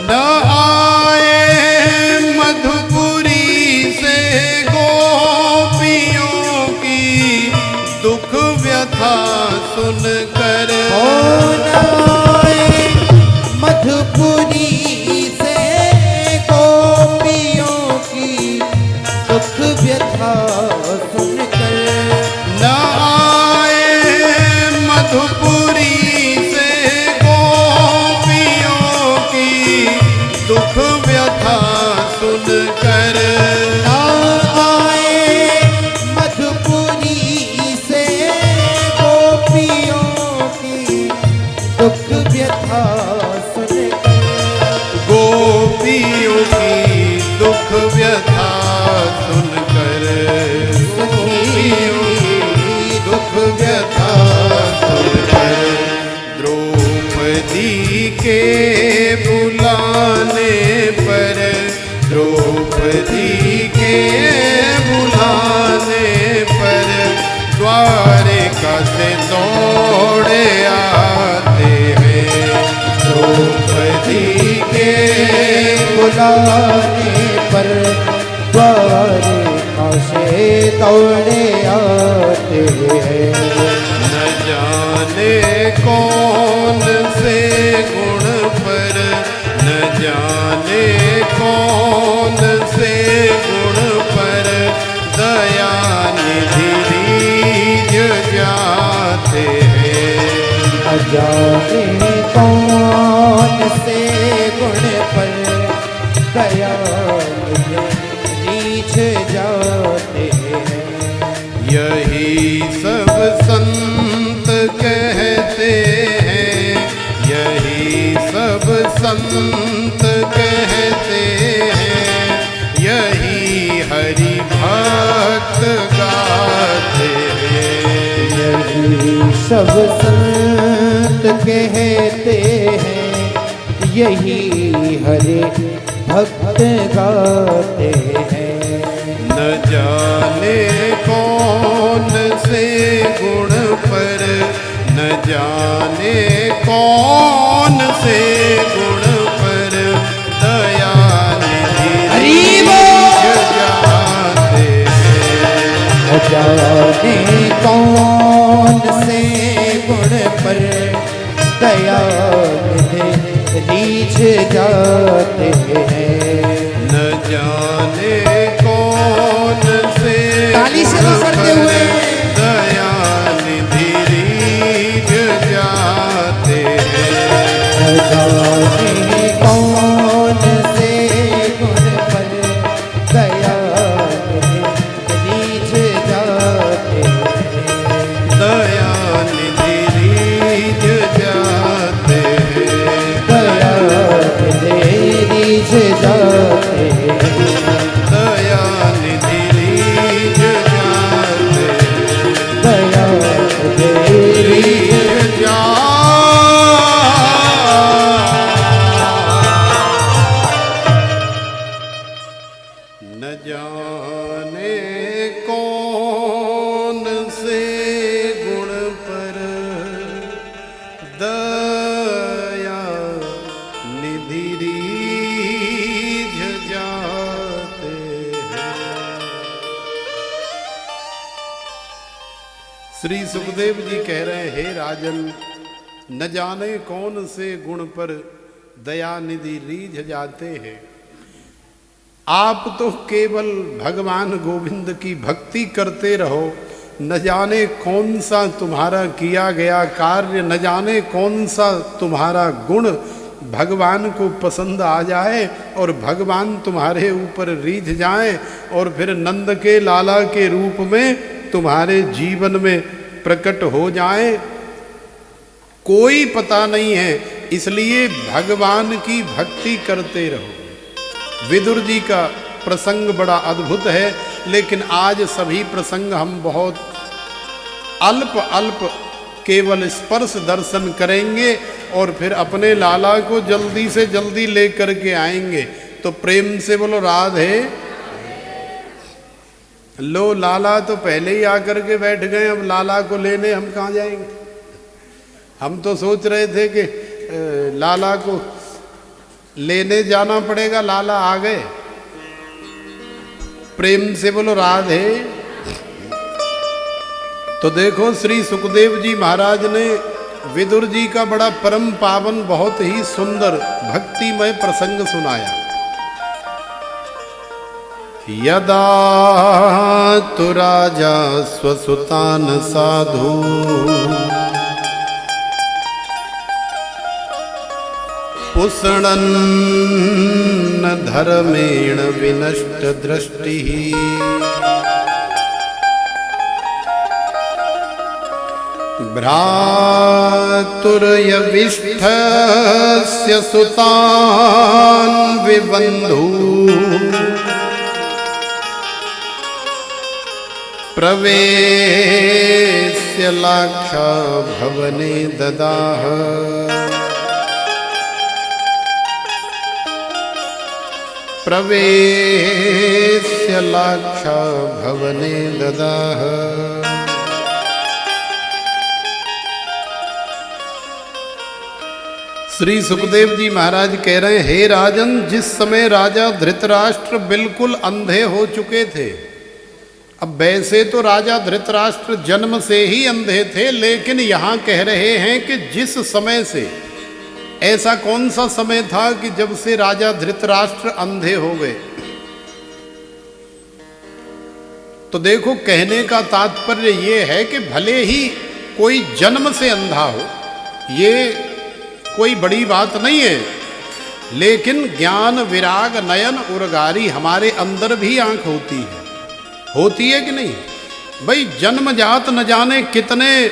न आए मधुपुरी से गोपियों की दुख व्यथा सुनकर। मधुपुरी से गोपियों की दुख व्यथा सुनकर। न आए मधुपुरी से गोपियों की दुख व्यथा सुनकर। न आए मधुपुरी से गोपियों की दुख व्यथा सुनकर। गोपियों की दुख व्यथा सुनकर। गोपियों की दुख व्यथा सुनकर। द्रौपदी के बुलाने पर, द्रौपदी के बुलाने पर द्वारिका से दौड़े आते हैं। द्रौपदी के बुलाने पर द्वारिका से दौड़े आते हैं। न जाने कौन से गुण पर, न जाने कौन से गुण पर दया निधि रीझ जाते हैं। न जाने कौन से गुण पर दया निधि रीझ जाते हैं। यही सब संत कहते हैं, यही सब संत कहते हैं, यही हरि भक्त गाते हैं। यही सब संत कहते हैं, यही हरे भक्त गाते हैं। न जाने कौन से गुण पर, न जाने कौन से गुण पर दया निधि रीझ जाते हैं। न जाने कौन से गुण पर दया निधि रीझ जाते हैं। न जाने कौन से ताली से करते हुए दया निधि रीझ जाते हैं। न जाने कौन से गुण पर दया निधि रीझ जाते हैं। दया निधि रीझ जाते हैं। दया निधि रीझ जाते हैं। दया निधि रीझ श्री सुखदेव जी कह रहे हैं, हे राजन, न जाने कौन से गुण पर दया निधि रीझ जाते हैं। आप तो केवल भगवान गोविंद की भक्ति करते रहो, न जाने कौन सा तुम्हारा किया गया कार्य, न जाने कौन सा तुम्हारा गुण भगवान को पसंद आ जाए और भगवान तुम्हारे ऊपर रीझ जाए और फिर नंद के लाला के रूप में तुम्हारे जीवन में प्रकट हो जाए, कोई पता नहीं है। इसलिए भगवान की भक्ति करते रहो। विदुर जी का प्रसंग बड़ा अद्भुत है, लेकिन आज सभी प्रसंग हम बहुत अल्प अल्प केवल स्पर्श दर्शन करेंगे और फिर अपने लाला को जल्दी से जल्दी लेकर के आएंगे। तो प्रेम से बोलो राधे। लो, लाला तो पहले ही आकर के बैठ गए, अब लाला को लेने हम कहाँ जाएंगे। हम तो सोच रहे थे कि लाला को लेने जाना पड़ेगा, लाला आ गए। प्रेम से बोलो राधे। तो देखो, श्री सुखदेव जी महाराज ने विदुर जी का बड़ा परम पावन, बहुत ही सुंदर भक्तिमय प्रसंग सुनाया। यदा तु राजा स्वसुतान साधु पुष्णन् धर्मेण विनष्ट दृष्टिः भ्रातुर्यविष्ठस्य सुतान् विबन्धु प्रवेश्य लाक्षा भवने ददाह। प्रवेश्य लाक्षा भवने ददाह। श्री सुखदेव जी महाराज कह रहे हैं, हे राजन, जिस समय राजा धृतराष्ट्र बिल्कुल अंधे हो चुके थे। अब वैसे तो राजा धृतराष्ट्र जन्म से ही अंधे थे, लेकिन यहां कह रहे हैं कि जिस समय से, ऐसा कौन सा समय था कि जब से राजा धृतराष्ट्र अंधे हो गए। तो देखो, कहने का तात्पर्य ये है कि भले ही कोई जन्म से अंधा हो, ये कोई बड़ी बात नहीं है, लेकिन ज्ञान विराग नयन उर्गारी हमारे अंदर भी आंख होती है कि नहीं। भाई जन्मजात न जाने कितने,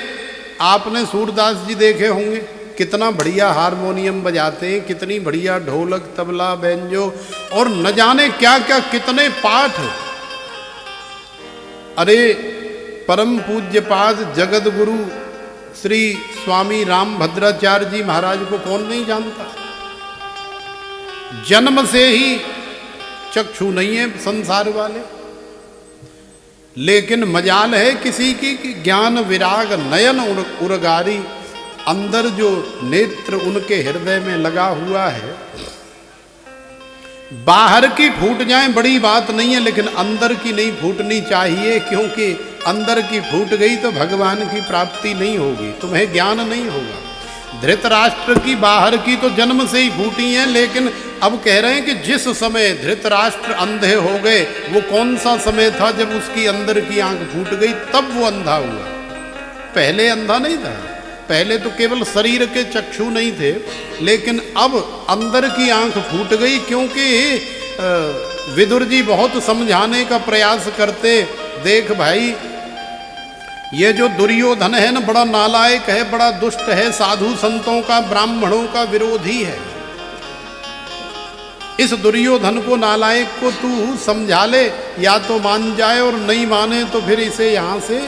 आपने सूरदास जी देखे होंगे, कितना बढ़िया हारमोनियम बजाते हैं, कितनी बढ़िया ढोलक तबला बैंजो और न जाने क्या क्या कितने पाठ। अरे परम पूज्य पाद जगत गुरु श्री स्वामी रामभद्राचार्य जी महाराज को कौन नहीं जानता। जन्म से ही चक्षु नहीं है संसार वाले, लेकिन मजाल है किसी की कि ज्ञान विराग नयन उर्गारी, अंदर जो नेत्र उनके हृदय में लगा हुआ है। बाहर की फूट जाए बड़ी बात नहीं है, लेकिन अंदर की नहीं फूटनी चाहिए, क्योंकि अंदर की फूट गई तो भगवान की प्राप्ति नहीं होगी, तुम्हें ज्ञान नहीं होगा। धृतराष्ट्र की बाहर की तो जन्म से ही फूटी हैं, लेकिन अब कह रहे हैं कि जिस समय धृतराष्ट्र अंधे हो गए, वो कौन सा समय था जब उसकी अंदर की आंख फूट गई, तब वो अंधा हुआ। पहले अंधा नहीं था, पहले तो केवल शरीर के चक्षु नहीं थे, लेकिन अब अंदर की आंख फूट गई। क्योंकि विदुर जी बहुत समझाने का प्रयास करते, देख भाई ये जो दुर्योधन है ना, बड़ा नालायक है, बड़ा दुष्ट है, साधु संतों का ब्राह्मणों का विरोधी है। इस दुर्योधन को, नालायक को तू समझा ले, या तो मान जाए और नहीं माने तो फिर इसे यहाँ से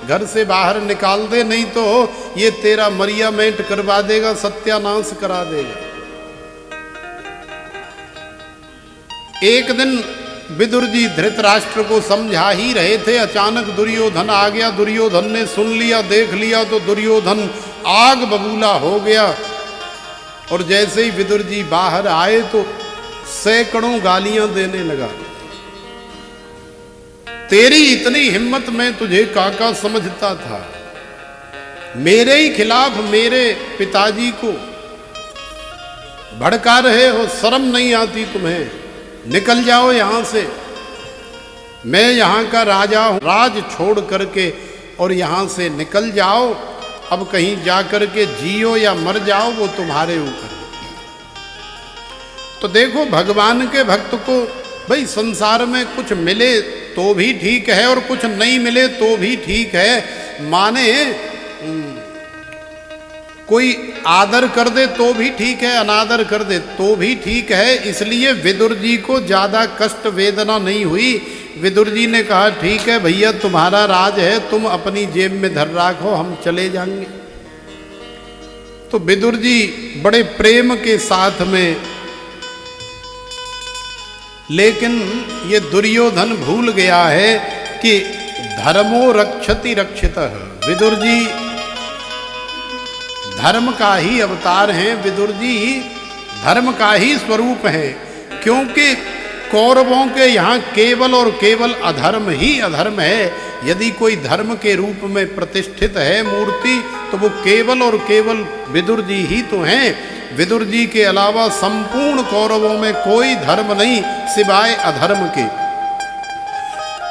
घर से बाहर निकाल दे, नहीं तो ये तेरा मरिया मेंट करवा देगा, सत्यानाश करा देगा। एक दिन विदुर जी धृतराष्ट्र को समझा ही रहे थे, अचानक दुर्योधन आ गया। दुर्योधन ने सुन लिया, देख लिया तो दुर्योधन आग बबूला हो गया। और जैसे ही विदुर जी बाहर आए तो सैकड़ों गालियां देने लगा। तेरी इतनी हिम्मत मैं तुझे काका समझता था, मेरे ही खिलाफ मेरे पिताजी को भड़का रहे हो, शर्म नहीं आती तुम्हें? निकल जाओ यहां से, मैं यहां का राजा हूं, राज छोड़ करके और यहां से निकल जाओ। अब कहीं जाकर के जियो या मर जाओ, वो तुम्हारे ऊपर। तो देखो भगवान के भक्त को भाई संसार में कुछ मिले तो भी ठीक है और कुछ नहीं मिले तो भी ठीक है। माने कोई आदर कर दे तो भी ठीक है, अनादर कर दे तो भी ठीक है। इसलिए विदुर जी को ज्यादा कष्ट वेदना नहीं हुई। विदुर जी ने कहा ठीक है भैया, तुम्हारा राज है, तुम अपनी जेब में धर रखो, हम चले जाएंगे। तो विदुर जी बड़े प्रेम के साथ में, लेकिन ये दुर्योधन भूल गया है कि धर्मो रक्षति रक्षितः। विदुर जी धर्म का ही अवतार हैं, विदुर जी धर्म का ही स्वरूप है। क्योंकि कौरवों के यहाँ केवल और केवल अधर्म ही अधर्म है। यदि कोई धर्म के रूप में प्रतिष्ठित है मूर्ति, तो वो केवल और केवल विदुर जी ही तो हैं। विदुर जी के अलावा संपूर्ण कौरवों में कोई धर्म नहीं सिवाय अधर्म के।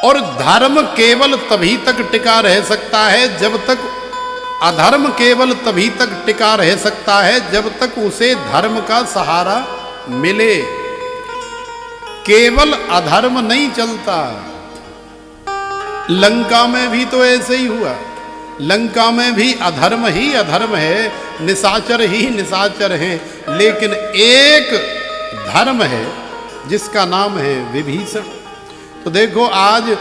और धर्म केवल तभी तक टिका रह सकता है जब तक, अधर्म केवल तभी तक टिका रह सकता है जब तक उसे धर्म का सहारा मिले। केवल अधर्म नहीं चलता। लंका में भी तो ऐसे ही हुआ। लंका में भी अधर्म ही अधर्म है, निशाचर ही निशाचर हैं, लेकिन एक धर्म है जिसका नाम है विभीषण। तो देखो आज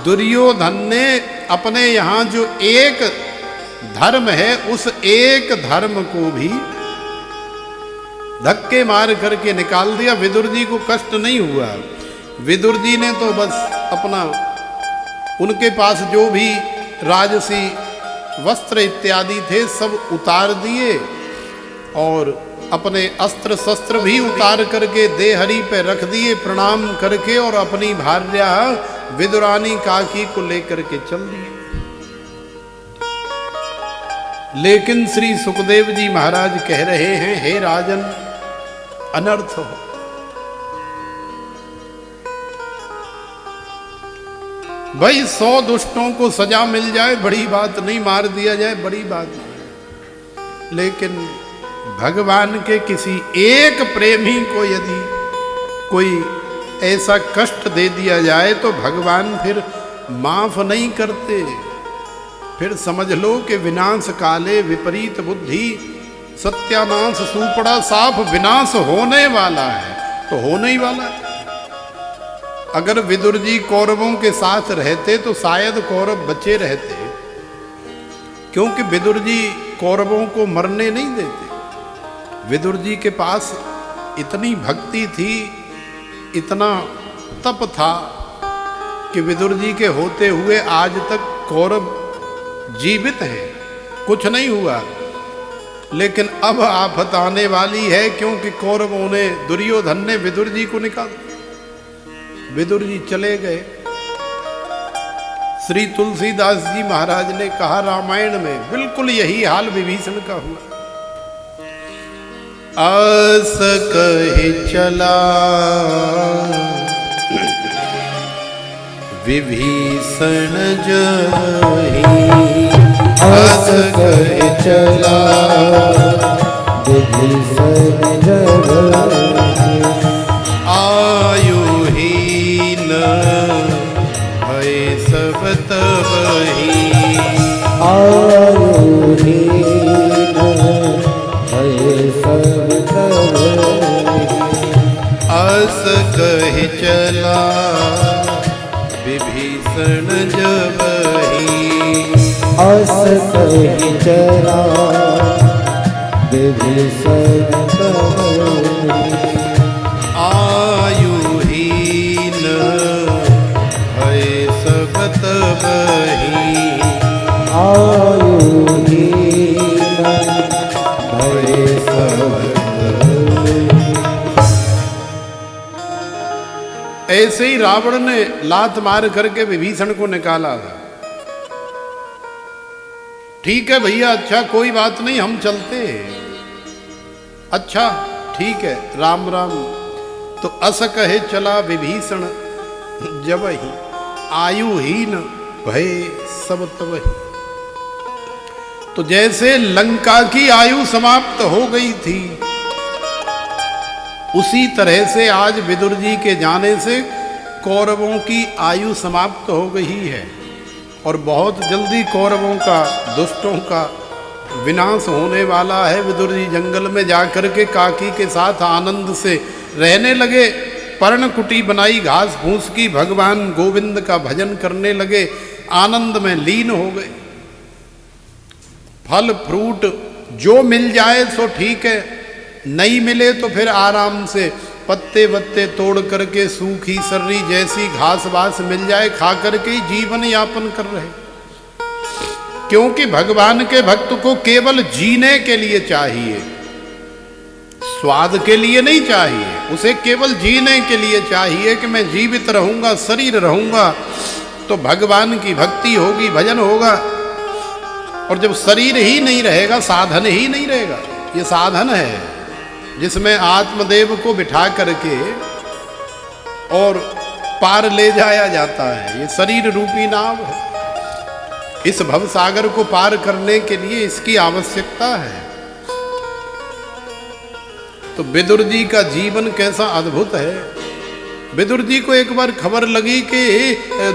दुर्योधन ने अपने यहाँ जो एक धर्म है, उस एक धर्म को भी धक्के मार करके निकाल दिया। विदुर जी को कष्ट नहीं हुआ। विदुर जी ने तो बस अपना, उनके पास जो भी राजसी वस्त्र इत्यादि थे सब उतार दिए और अपने अस्त्र शस्त्र भी उतार करके देहरी पे रख दिए प्रणाम करके, और अपनी भार्या विदुरानी काकी को लेकर के चल दिए। लेकिन श्री सुखदेव जी महाराज कह रहे हैं, हे राजन, अनर्थ हो। भाई 100 दुष्टों को सजा मिल जाए बड़ी बात नहीं, मार दिया जाए बड़ी बात नहीं, लेकिन भगवान के किसी एक प्रेमी को यदि कोई ऐसा कष्ट दे दिया जाए तो भगवान फिर माफ नहीं करते। फिर समझ लो कि विनाश काले विपरीत बुद्धि, सत्यानाश सुपड़ा साफ, विनाश होने वाला है तो होने ही वाला है। अगर विदुर जी कौरवों के साथ रहते तो शायद कौरव बचे रहते, क्योंकि विदुर जी कौरवों को मरने नहीं देते। विदुर जी के पास इतनी भक्ति थी, इतना तप था कि विदुर जी के होते हुए आज तक कौरव जीवित हैं, कुछ नहीं हुआ। लेकिन अब आफत आने वाली है, क्योंकि कौरवों ने, दुर्योधन ने विदुर जी को निकाल, विदुर जी चले गए। श्री तुलसीदास जी महाराज ने कहा रामायण में बिल्कुल यही हाल विभीषण का हुआ। आस कहे चला विभीषण जही, आस कहे चला विभीषण जही, आयुहीन भय सब तबही, आयुहीन भय सब तबही, आस कहे चला विभीषण जबही, आस कहे चला विभीषण जबही, आयुहीन भय सब तबही, आयुहीन भय सब तबही। ऐसे ही रावण ने लात मार करके विभीषण को निकाला था। ठीक है भैया, अच्छा कोई बात नहीं, हम चलते हैं। अच्छा ठीक है, राम राम। तो अस कहे चला विभीषण, जब ही आयुहीन भय सब तब ही। तो जैसे लंका की आयु समाप्त हो गई थी, उसी तरह से आज विदुर जी के जाने से कौरवों की आयु समाप्त हो गई है और बहुत जल्दी कौरवों का, दुष्टों का विनाश होने वाला है। विदुर जी जंगल में जाकर के काकी के साथ आनंद से रहने लगे। पर्णकुटी बनाई घास फूस की, भगवान गोविंद का भजन करने लगे, आनंद में लीन हो गए। फल फ्रूट जो मिल जाए सो ठीक है, नहीं मिले तो फिर आराम से पत्ते वत्ते तोड़ करके सूखी सर्री जैसी घास वास मिल जाए, खा करके ही जीवन यापन कर रहे। क्योंकि भगवान के भक्त को केवल जीने के लिए चाहिए, स्वाद के लिए नहीं चाहिए। उसे केवल जीने के लिए चाहिए कि मैं जीवित रहूंगा, शरीर रहूंगा तो भगवान की भक्ति होगी, भजन होगा। और जब शरीर ही नहीं रहेगा, साधन ही नहीं रहेगा। ये साधन है जिसमें आत्मदेव को बिठा करके और पार ले जाया जाता है। ये शरीर रूपी नाव है। इस भवसागर को पार करने के लिए इसकी आवश्यकता है। तो विदुर जी का जीवन कैसा अद्भुत है। विदुर जी को एक बार खबर लगी कि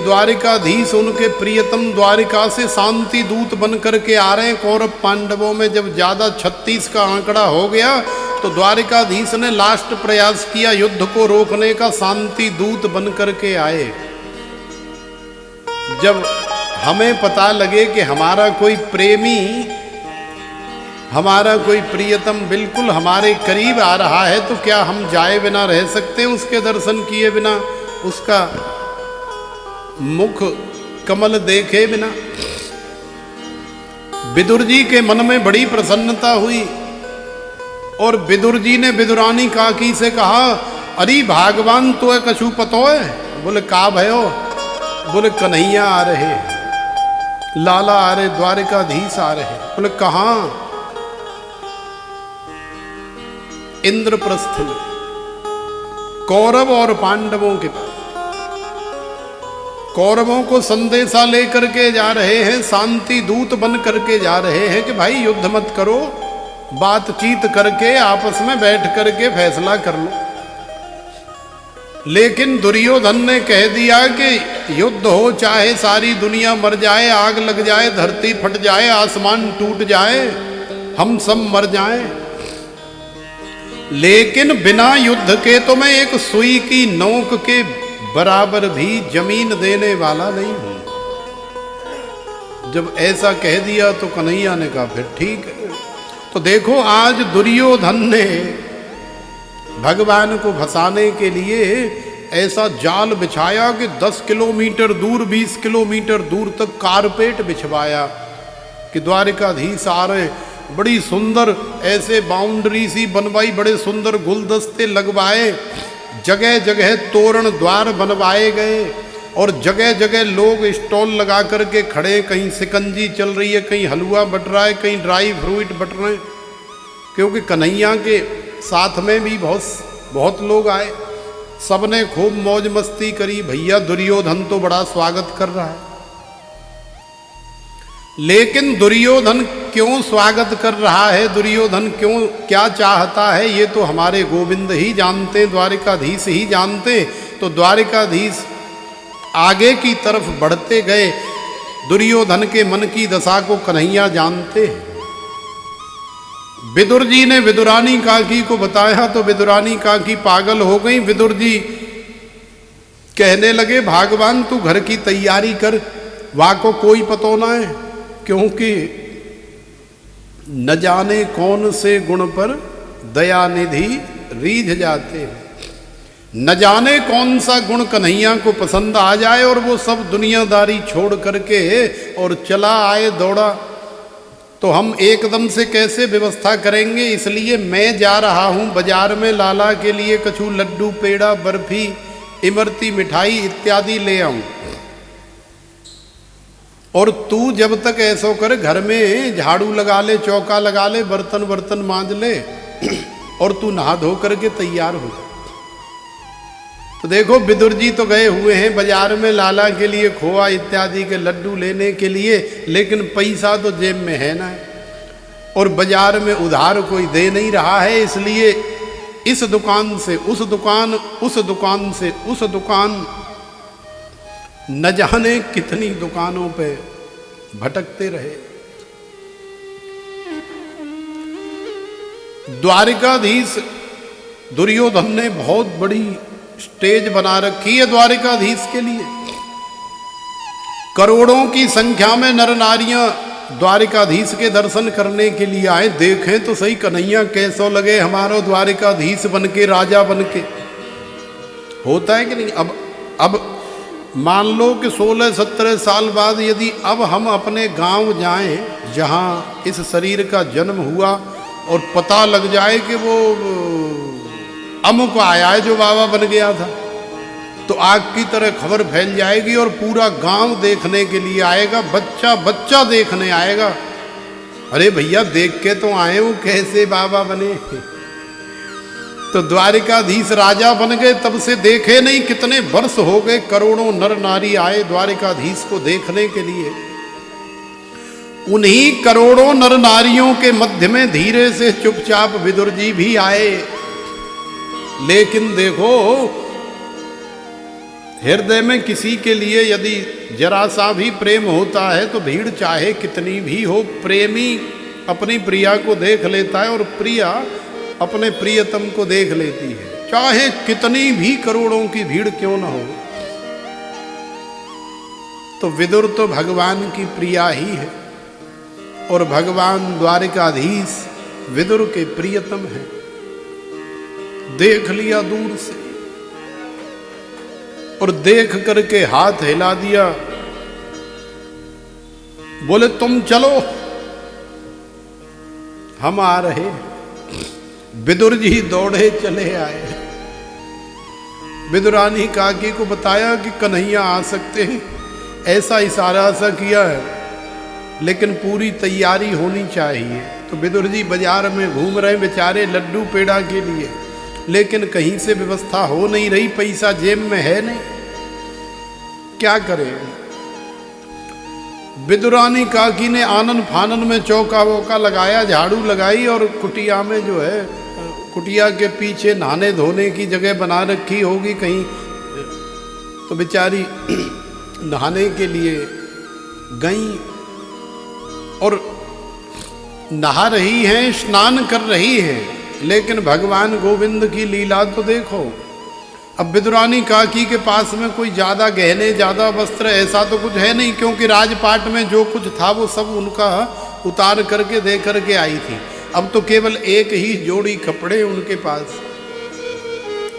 द्वारिकाधीश उनके प्रियतम द्वारिका से शांति दूत बन करके आ रहे हैं। कौरव पांडवों में जब ज्यादा 36 का आंकड़ा हो गया तो द्वारिकाधीश ने लास्ट प्रयास किया युद्ध को रोकने का, शांति दूत बन करके आए। जब हमें पता लगे कि हमारा कोई प्रेमी, हमारा कोई प्रियतम बिल्कुल हमारे करीब आ रहा है तो क्या हम जाए बिना रह सकते हैं? उसके दर्शन किए बिना, उसका मुख कमल देखे बिना? विदुर जी के मन में बड़ी प्रसन्नता हुई और विदुर जी ने विदुरानी काकी से कहा, अरे भगवान तो है कछु पतो है? बोले का भयो? बोले कन्हैया आ रहे, लाला आ रहे, द्वारिकाधीश आ रहे। बोले कहाँ? इंद्रप्रस्थ में, कौरव और पांडवों के पास। कौरवों को संदेशा लेकर के जा रहे हैं, शांति दूत बन करके जा रहे हैं कि भाई युद्ध मत करो, बातचीत करके आपस में बैठ करके फैसला कर लो। लेकिन दुर्योधन ने कह दिया कि युद्ध हो, चाहे सारी दुनिया मर जाए, आग लग जाए, धरती फट जाए, आसमान टूट जाए, हम सब मर जाएं, लेकिन बिना युद्ध के तो मैं एक सुई की नोक के बराबर भी जमीन देने वाला नहीं हूं। जब ऐसा कह दिया तो कन्हैया ने कहा फिर ठीक है। तो देखो आज दुर्योधन ने भगवान को फंसाने के लिए ऐसा जाल बिछाया कि 10 किलोमीटर दूर, 20 किलोमीटर दूर तक कारपेट बिछवाया कि द्वारिकाधीश आ रहे। बड़ी सुंदर ऐसे बाउंड्री सी बनवाई, बड़े सुंदर गुलदस्ते लगवाए, जगह जगह तोरण द्वार बनवाए गए और जगह जगह लोग स्टॉल लगा करके खड़े, कहीं शिकंजी चल रही है, कहीं हलवा बट रहा है, कहीं ड्राई फ्रूट बट रहे हैं। क्योंकि कन्हैया के साथ में भी बहुत लोग आए, सबने खूब मौज मस्ती करी। भैया दुर्योधन तो बड़ा स्वागत कर रहा है, लेकिन दुर्योधन क्यों स्वागत कर रहा है, दुर्योधन क्यों, क्या चाहता है, ये तो हमारे गोविंद ही जानते, द्वारिकाधीश ही जानते। तो द्वारिकाधीश आगे की तरफ बढ़ते गए, दुर्योधन के मन की दशा को कन्हैया जानते हैं। विदुर जी ने विदुरानी काकी को बताया तो विदुरानी काकी पागल हो गई। विदुर जी कहने लगे, भगवान तू घर की तैयारी कर, वहां को कोई पतो ना है, क्योंकि न जाने कौन से गुण पर दया निधि रीझ जाते हैं। न जाने कौन सा गुण कन्हैया को पसंद आ जाए और वो सब दुनियादारी छोड़ करके और चला आए दौड़ा, तो हम एकदम से कैसे व्यवस्था करेंगे। इसलिए मैं जा रहा हूँ बाजार में, लाला के लिए कछु लड्डू, पेड़ा, बर्फी, इमरती मिठाई इत्यादि ले आऊं और तू जब तक ऐसा कर, घर में झाड़ू लगा ले, चौका लगा ले, बर्तन बर्तन मांज ले और तू नहा धो करके तैयार हो जा। तो देखो विदुर जी तो गए हुए हैं बाजार में लाला के लिए खोआ इत्यादि के लड्डू लेने के लिए, लेकिन पैसा तो जेब में है ना, और बाजार में उधार कोई दे नहीं रहा है, इसलिए इस दुकान से उस दुकान, उस दुकान से उस दुकान, न जाने कितनी दुकानों पे भटकते रहे। द्वारिकाधीश दुर्योधन ने बहुत बड़ी स्टेज बना रखी है द्वारिकाधीश के लिए। करोड़ों की संख्या में नर नारियां द्वारिकाधीश के दर्शन करने के लिए आए। देखें तो सही कन्हैया कैसो लगे हमारो द्वारिकाधीश बन के, राजा बन के। होता है कि नहीं? अब मान लो कि 16-17 साल बाद यदि अब हम अपने गांव जाएं जहां इस शरीर का जन्म हुआ और पता लग जाए कि वो अमुक आया है जो बाबा बन गया था, तो आग की तरह खबर फैल जाएगी और पूरा गांव देखने के लिए आएगा, बच्चा बच्चा देखने आएगा। अरे भैया देख के तो आए वो कैसे बाबा बने। तो द्वारिकाधीश राजा बन गए, तब से देखे नहीं कितने वर्ष हो गए। करोड़ों नर नारी आए द्वारिकाधीश को देखने के लिए। उन्हीं करोड़ों नर नारियों के मध्य में धीरे से चुपचाप विदुर जी भी आए। लेकिन देखो, हृदय में किसी के लिए यदि जरा सा भी प्रेम होता है तो भीड़ चाहे कितनी भी हो, प्रेमी अपनी प्रिया को देख लेता है और प्रिया अपने प्रियतम को देख लेती है, चाहे कितनी भी करोड़ों की भीड़ क्यों न हो। तो विदुर तो भगवान की प्रिया ही है और भगवान द्वारिकाधीश विदुर के प्रियतम है। देख लिया दूर से और देख करके हाथ हिला दिया, बोले तुम चलो हम आ रहे। विदुर जी दौड़े चले आए। विदुरानी काकी को बताया कि कन्हैया आ सकते हैं, ऐसा इशारा सा किया है, लेकिन पूरी तैयारी होनी चाहिए। तो विदुर जी बाजार में घूम रहे बेचारे लड्डू पेड़ा के लिए, लेकिन कहीं से व्यवस्था हो नहीं रही, पैसा जेब में है नहीं, क्या करें। विदुरानी काकी ने आनन फानन में चौका वौका लगाया, झाड़ू लगाई और कुटिया में जो है, कुटिया के पीछे नहाने धोने की जगह बना रखी होगी कहीं, तो बेचारी नहाने के लिए गई और नहा रही हैं, स्नान कर रही हैं। लेकिन भगवान गोविंद की लीला तो देखो। अब विदुरानी काकी के पास में कोई ज़्यादा गहने, ज़्यादा वस्त्र ऐसा तो कुछ है नहीं, क्योंकि राजपाट में जो कुछ था वो सब उनका उतार करके दे करके आई थी। अब तो केवल एक ही जोड़ी कपड़े उनके पास,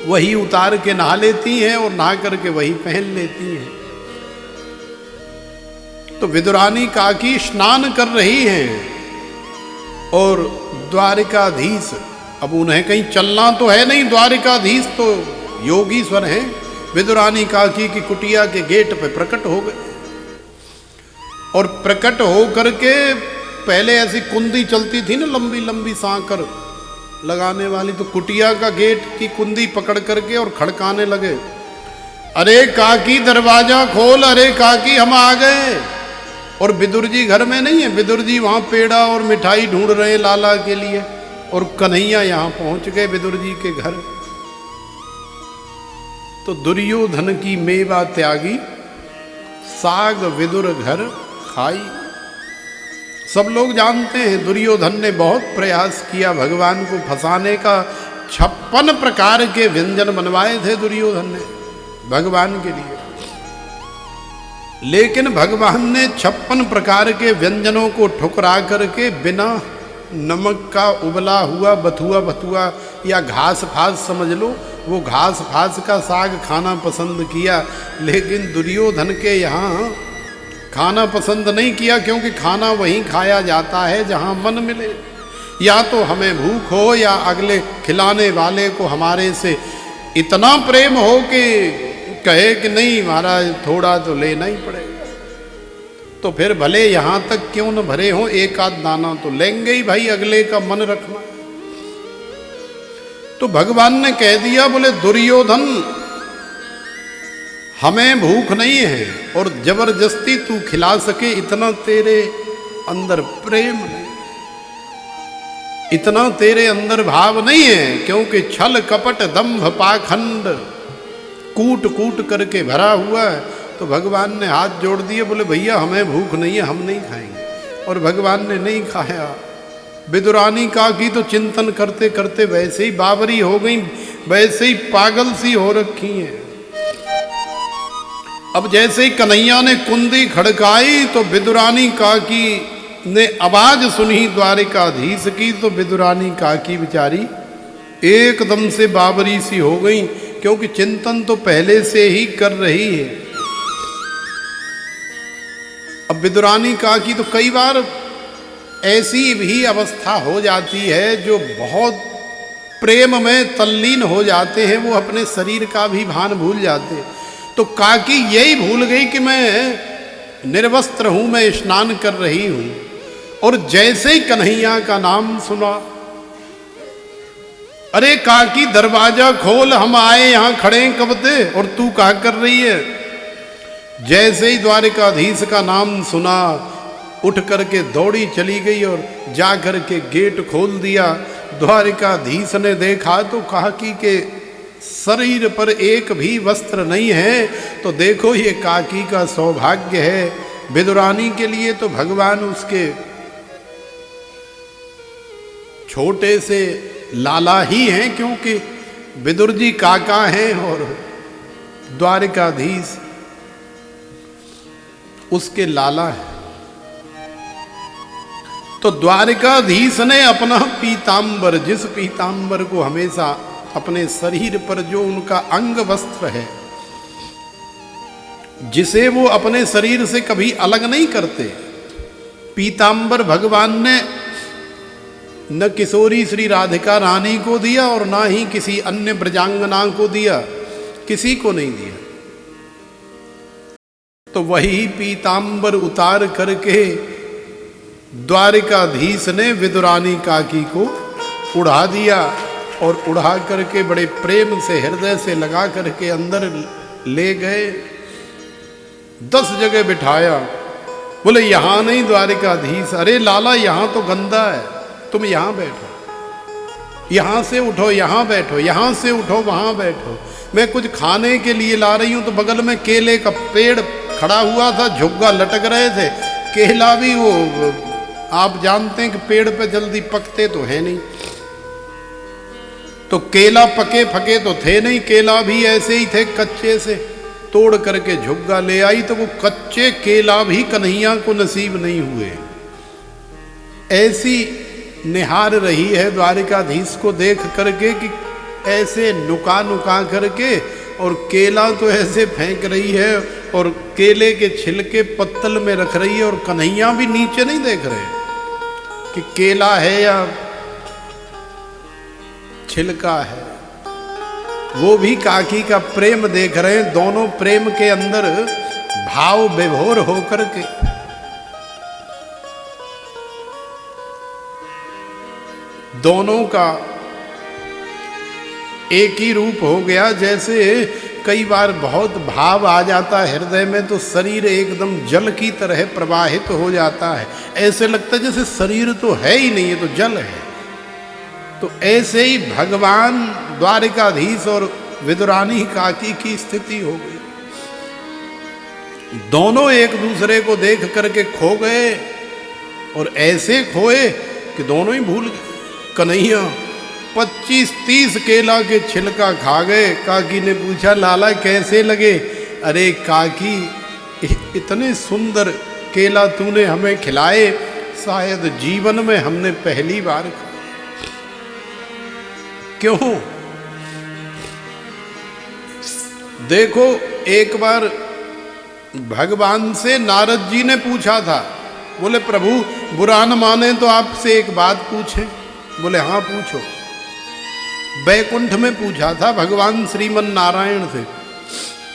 वही उतार के नहा लेती हैं और नहा करके वही पहन लेती हैं। तो विदुरानी काकी स्नान कर रही हैं और द्वारिकाधीश, अब उन्हें कहीं चलना तो है नहीं, द्वारिकाधीश तो योगीश्वर हैं, विदुरानी काकी की कुटिया के गेट पे प्रकट हो गए। और प्रकट हो करके, पहले ऐसी कुंदी चलती थी ना लंबी लंबी सांकर लगाने वाली, तो कुटिया का गेट की कुंदी पकड़ करके और खड़काने लगे, अरे काकी दरवाजा खोल, अरे काकी हम आ गए। और विदुर जी घर में नहीं है, विदुर जी वहाँ पेड़ा और मिठाई ढूंढ रहे हैं लाला के लिए, और कन्हैया यहाँ पहुँच गए विदुर जी के घर। तो दुर्योधन की मेवा त्यागी, साग विदुर घर खाई। सब लोग जानते हैं दुर्योधन ने बहुत प्रयास किया भगवान को फंसाने का। 56 प्रकार के व्यंजन बनवाए थे दुर्योधन ने भगवान के लिए, लेकिन भगवान ने 56 प्रकार के व्यंजनों को ठुकरा करके बिना नमक का उबला हुआ बथुआ या घास फास समझ लो, वो घास फास का साग खाना पसंद किया। लेकिन दुर्योधन के यहाँ खाना पसंद नहीं किया, क्योंकि खाना वहीं खाया जाता है जहाँ मन मिले। या तो हमें भूख हो या अगले खिलाने वाले को हमारे से इतना प्रेम हो कि कहे कि नहीं महाराज थोड़ा तो लेना ही पड़ेगा। तो फिर भले यहाँ तक क्यों न भरे हो, एक आध दाना तो लेंगे ही भाई, अगले का मन रखना। तो भगवान ने कह दिया, बोले दुर्योधन हमें भूख नहीं है और जबरदस्ती तू खिला सके इतना तेरे अंदर प्रेम नहीं, इतना तेरे अंदर भाव नहीं है, क्योंकि छल कपट दंभ पाखंड कूट कूट करके भरा हुआ है। तो भगवान ने हाथ जोड़ दिए, बोले भैया हमें भूख नहीं है, हम नहीं खाएंगे। और भगवान ने नहीं खाया। विदुरानी का की तो चिंतन करते करते वैसे ही बावरी हो गई, वैसे ही पागल सी हो रखी हैं। अब जैसे ही कन्हैया ने कुंदी खड़काई तो विदुरानी काकी ने आवाज सुनी द्वारिकाधीश की, तो विदुरानी काकी बेचारी एकदम से बावरी सी हो गई, क्योंकि चिंतन तो पहले से ही कर रही है। अब विदुरानी काकी तो कई बार ऐसी भी अवस्था हो जाती है, जो बहुत प्रेम में तल्लीन हो जाते हैं, वो अपने शरीर का भी भान भूल जाते हैं। तो काकी यही भूल गई कि मैं निर्वस्त्र हूं, मैं स्नान कर रही हूं। और जैसे ही कन्हैया का नाम सुना, अरे काकी दरवाजा खोल, हम आए यहां खड़े हैं कब से, और तू क्या कर रही है। जैसे ही द्वारिकाधीश का नाम सुना, उठ करके दौड़ी चली गई और जा करके गेट खोल दिया। द्वारिकाधीश ने देखा तो काकी के शरीर पर एक भी वस्त्र नहीं है। तो देखो ये काकी का सौभाग्य है। विदुरानी के लिए तो भगवान उसके छोटे से लाला ही हैं, क्योंकि विदुर जी काका हैं और द्वारिकाधीश उसके लाला है। तो द्वारिकाधीश ने अपना पीतांबर, जिस पीतांबर को हमेशा अपने शरीर पर, जो उनका अंग वस्त्र है, जिसे वो अपने शरीर से कभी अलग नहीं करते, पीतांबर भगवान ने न किशोरी श्री राधिका रानी को दिया और ना ही किसी अन्य ब्रजांगना को दिया, किसी को नहीं दिया। तो वही पीतांबर उतार करके द्वारिकाधीश ने विदुरानी काकी को उड़ा दिया, और उड़ा करके बड़े प्रेम से हृदय से लगा करके अंदर ले गए। 10 जगह बिठाया। बोले यहाँ नहीं द्वारिकाधीश, अरे लाला यहाँ तो गंदा है, तुम यहाँ बैठो, यहाँ से उठो यहाँ बैठो, यहाँ से उठो वहाँ बैठो। मैं कुछ खाने के लिए ला रही हूँ। तो बगल में केले का पेड़ खड़ा हुआ था, झुग्गा लटक रहे थे, केला भी वो आप जानते हैं कि पेड़ पे जल्दी पकते तो है नहीं, तो केला पके फके तो थे नहीं, केला भी ऐसे ही थे कच्चे से, तोड़ करके झुग्गा ले आई। तो वो कच्चे केला भी कन्हैया को नसीब नहीं हुए। ऐसी निहार रही है द्वारिकाधीश को देख करके कि ऐसे नुका नुका करके, और केला तो ऐसे फेंक रही है और केले के छिलके पत्तल में रख रही है, और कन्हैया भी नीचे नहीं देख रहे कि केला है या छिलका है। वो भी काकी का प्रेम देख रहे हैं। दोनों प्रेम के अंदर भाव विभोर होकर के दोनों का एक ही रूप हो गया। जैसे कई बार बहुत भाव आ जाता है हृदय में, तो शरीर एकदम जल की तरह प्रवाहित हो जाता है। ऐसे लगता है जैसे शरीर तो है ही नहीं, है तो जल है। तो ऐसे ही भगवान द्वारिकाधीश और विदुरानी काकी की स्थिति हो गई। दोनों एक दूसरे को देख करके खो गए, और ऐसे खोए कि दोनों ही भूल गए। कन्हैया 25-30 केला के छिलका खा गए। काकी ने पूछा लाला कैसे लगे। अरे काकी इतने सुंदर केला तूने हमें खिलाए, शायद जीवन में हमने पहली बार खाए। क्यों? देखो एक बार भगवान से नारद जी ने पूछा था, बोले प्रभु बुरा न माने तो आपसे एक बात पूछें। बोले हाँ पूछो। बैकुंठ में पूछा था भगवान श्रीमन नारायण से।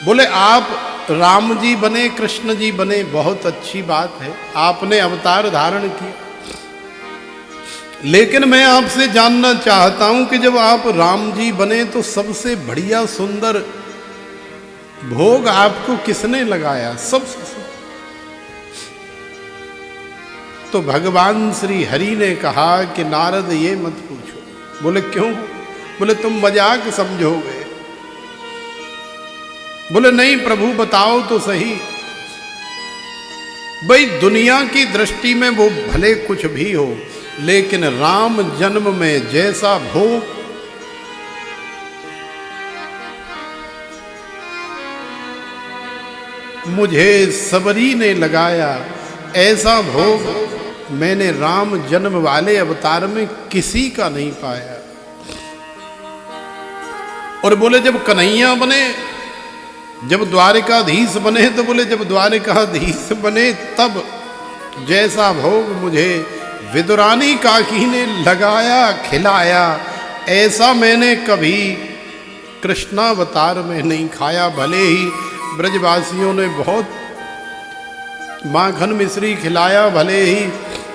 बोले आप राम जी बने, कृष्ण जी बने, बहुत अच्छी बात है, आपने अवतार धारण किया। लेकिन मैं आपसे जानना चाहता हूं कि जब आप राम जी बने तो सबसे बढ़िया सुंदर भोग आपको किसने लगाया? सबसे तो भगवान श्री हरि ने कहा कि नारद ये मत पूछो। बोले क्यों? बोले तुम मजाक समझोगे। बोले नहीं प्रभु बताओ तो सही। भाई दुनिया की दृष्टि में वो भले कुछ भी हो, लेकिन राम जन्म में जैसा भोग मुझे सबरी ने लगाया, ऐसा भोग मैंने राम जन्म वाले अवतार में किसी का नहीं पाया। और बोले जब कन्हैया बने, जब द्वारिकाधीश बने, तो बोले जब द्वारिकाधीश बने तब जैसा भोग मुझे विदुरानी काकी ने लगाया, खिलाया, ऐसा मैंने कभी कृष्णावतार में नहीं खाया। भले ही ब्रजवासियों ने बहुत माखन मिश्री खिलाया, भले ही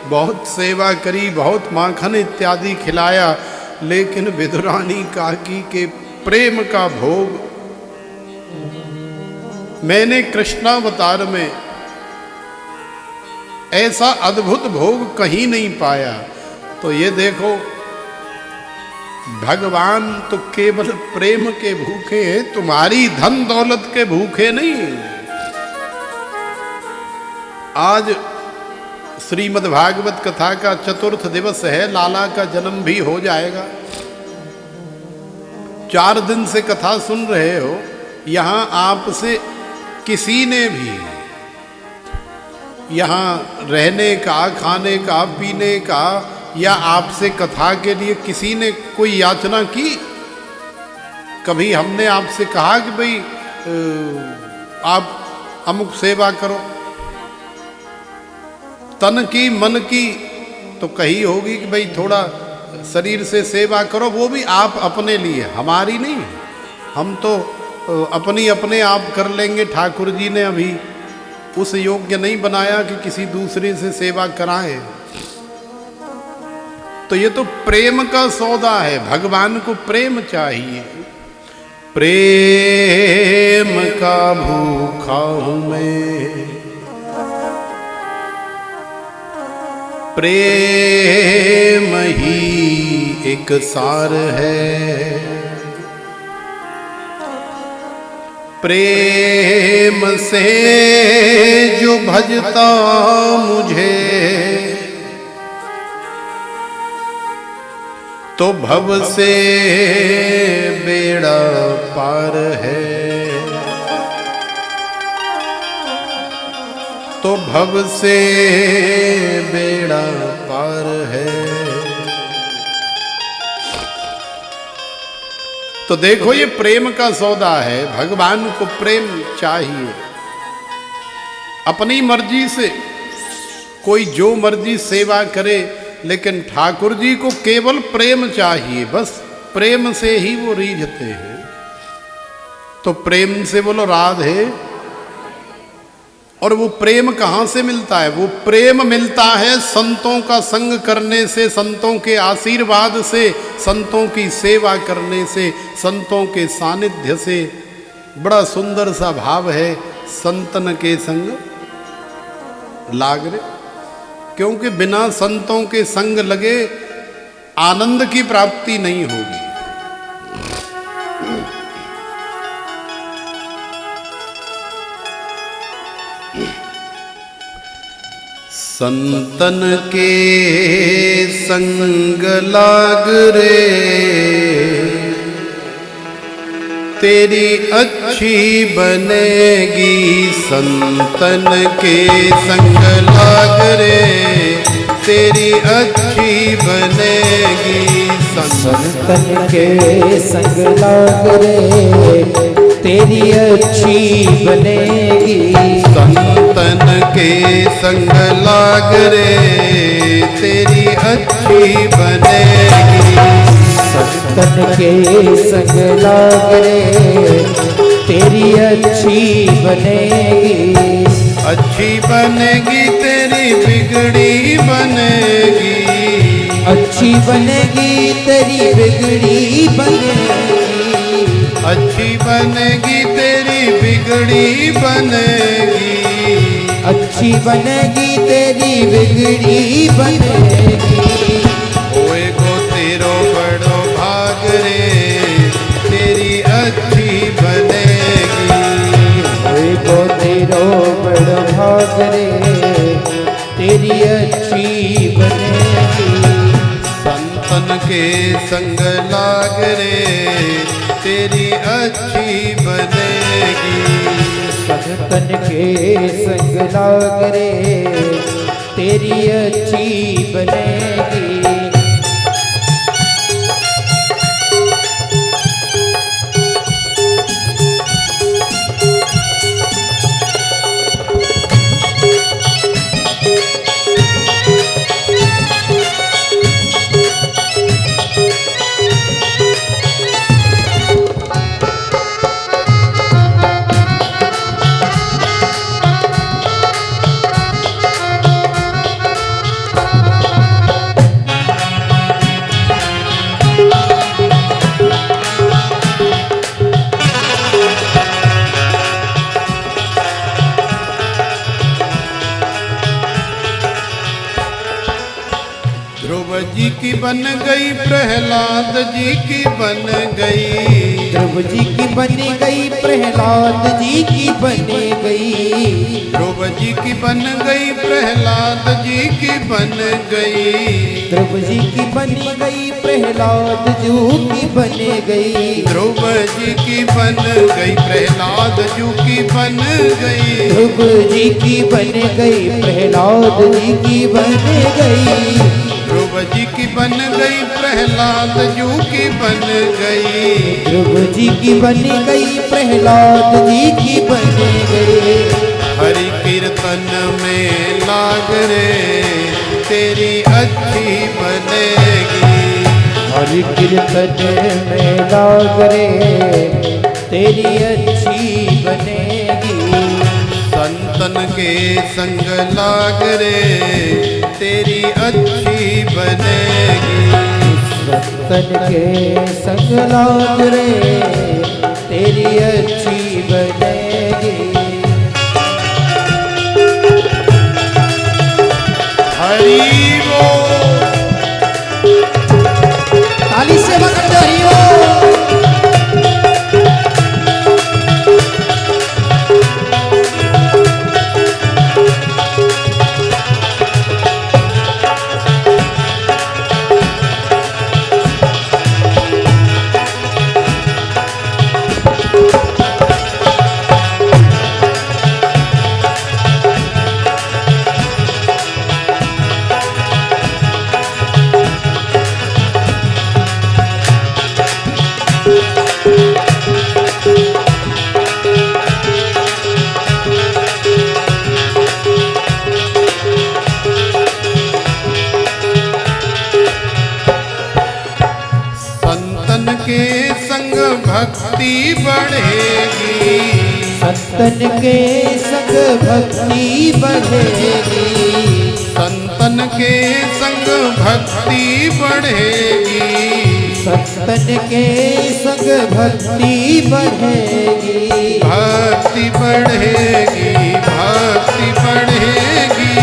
बहुत सेवा करी, बहुत माखन इत्यादि खिलाया, लेकिन विदुरानी काकी के प्रेम का भोग मैंने कृष्णावतार में ऐसा अद्भुत भोग कहीं नहीं पाया। तो ये देखो भगवान तो केवल प्रेम के भूखे हैं, तुम्हारी धन दौलत के भूखे नहीं। आज श्रीमद् भागवत कथा का चतुर्थ दिवस है, लाला का जन्म भी हो जाएगा। 4 दिन से कथा सुन रहे हो। यहां आपसे किसी ने भी यहाँ रहने का, खाने का, पीने का, या आपसे कथा के लिए किसी ने कोई याचना की? कभी हमने आपसे कहा कि भाई आप अमुक सेवा करो? तन की मन की तो कही होगी कि भाई थोड़ा शरीर से सेवा करो, वो भी आप अपने लिए, हमारी नहीं। हम तो अपने आप कर लेंगे। ठाकुर जी ने अभी उस योग्य नहीं बनाया कि किसी दूसरे से सेवा कराएं। तो ये तो प्रेम का सौदा है, भगवान को प्रेम चाहिए। प्रेम का भूखा हूं मैं, प्रेम ही एक सार है, प्रेम से जो भजता मुझे तो भव से बेड़ा पार है, तो भव से बेड़ा पार है। तो देखो ये प्रेम का सौदा है, भगवान को प्रेम चाहिए। अपनी मर्जी से कोई जो मर्जी सेवा करे, लेकिन ठाकुर जी को केवल प्रेम चाहिए, बस प्रेम से ही वो रीझते हैं। तो प्रेम से बोलो राधे। और वो प्रेम कहाँ से मिलता है? वो प्रेम मिलता है संतों का संग करने से, संतों के आशीर्वाद से, संतों की सेवा करने से, संतों के सानिध्य से। बड़ा सुंदर सा भाव है, संतन के संग लाग रे। क्योंकि बिना संतों के संग लगे आनंद की प्राप्ति नहीं होगी। संतन के संग लाग रे, तेरी अच्छी बनेगी। संतन के संग लाग रे, तेरी अच्छी बनेगी। संतन के संग लाग रे, तेरी अच्छी बनेगी। संतन के संग लाग रे, तेरी अच्छी बनेगी। संतन के संग लाग रे, तेरी अच्छी बनेगी। अच्छी बनेगी तेरी बिगड़ी बनेगी। अच्छी बनेगी तेरी बिगड़ी बनेगी। अच्छी बनेगी तेरी बिगड़ी बनेगी। अच्छी बनेगी तेरी बिगड़ी बनेगी। होए गो तेरो बड़ो भाग रे तेरी अच्छी बनेगी। होए गो तेरो बड़ो भाग रे तेरी अच्छी बनेगी। संतन के संग लाग रे तेरी अच्छी बनेगी। संतन के संग लाग रे तेरी अच्छी बनेगी। ध्रुव जी की बन गई प्रहलाद जी की बन गई। ध्रुव जी की बन गई प्रहलाद जी की बन गई। ध्रुव जी की बन गई प्रहलाद जी की बन गई। ध्रुव जी की बन गई प्रहलाद जू की बन गई। ध्रुव जी की बन गई प्रहलाद जू की बन गई। ध्रुव जी की बन गई प्रहलाद जी की बन गई। ध्रुव जी की बन गई प्रहलाद जू की बन गई। ध्रुव जी की बन गई प्रहलाद जी की बन गई। हरि कीर्तन में लाग रे तेरी अच्छी बनेगी। हरि कीर्तन में लाग रे तेरी अच्छी बनेगी। संतन के संग लाग रे तेरी अच्छी बनेगी। संतन के संग लाग रे तेरी अच्छी बनेगी। हरि बोल। ताली से बकर दो हरि बोल। संतन के संग भक्ति बढ़ेगी। संतन के संग भक्ति बढ़ेगी। संतन के संग भक्ति बढ़ेगी। संतन के संग भक्ति बढ़ेगी। भक्ति बढ़ेगी। भक्ति बढ़ेगी।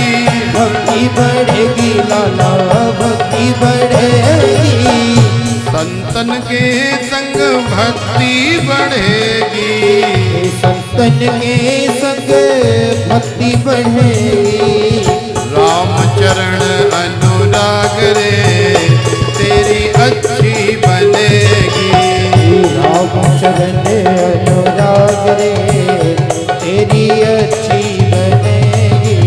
भक्ति बढ़ेगी लाला भक्ति बढ़ेगी। संतन के संग भक्ति बढ़ेगी। संतन के संग भक्ति बढ़ेगी। राम चरण अनुराग रे तेरी अच्छी बनेगी। राम चरण अनुराग रे तेरी अच्छी बनेगी।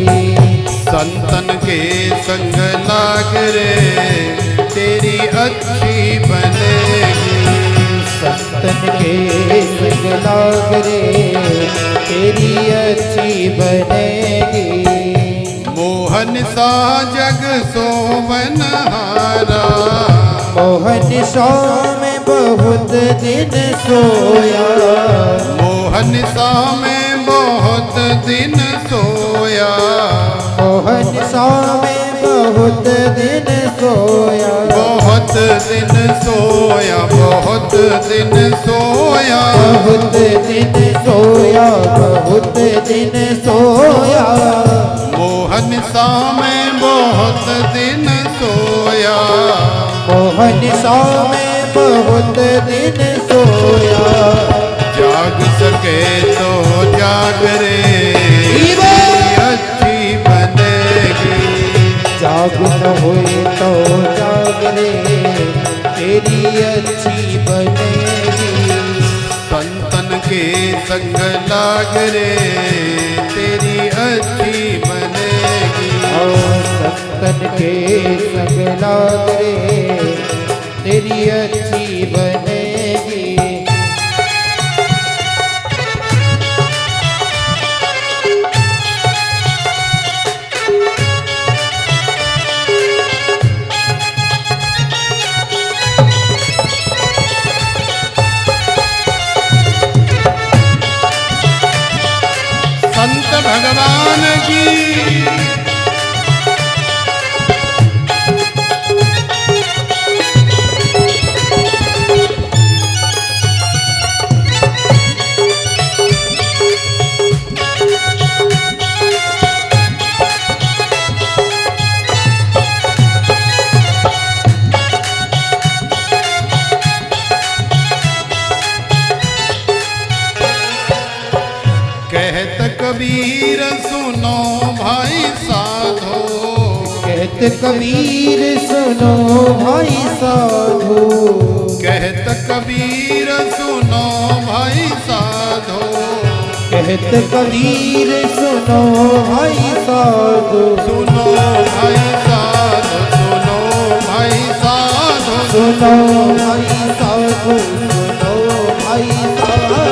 संतन के संग लाग रे तेरी अच्छी बनेगी। संतन के संग लाग रे तेरी अच्छी बनेगी। मोहन सा जग सोवन हारा। मोहन सौ में बहुत दिन सोया। निशा में बहुत दिन सोया, मोहन सा में बहुत दिन सोया, बहुत दिन सोया, बहुत दिन सोया, बहुत दिन सोया, बहुत दिन सोया। मोहन सा में बहुत दिन सोया, मोहन सा में बहुत दिन सोया। जाग सके तो जाग रे अच्छी बनेगी, जाग न हुई तो जाग रे तेरी अच्छी बनेगी। संतन के संग लाग रे तेरी अच्छी बनेगी, और संतन के संग लाग रे तेरी अच्छी बनेगी। संत भगवान की कहत कबीर सुनो भाई साधो, कहत कबीर सुनो भाई साधो, कहत कबीर सुनो भाई साधो, कहत कबीर सुनो भाई साधो, सुनो भाई साधो, सुनो भाई साधो, सुनो भाई साधो, सुनो भाई साधो।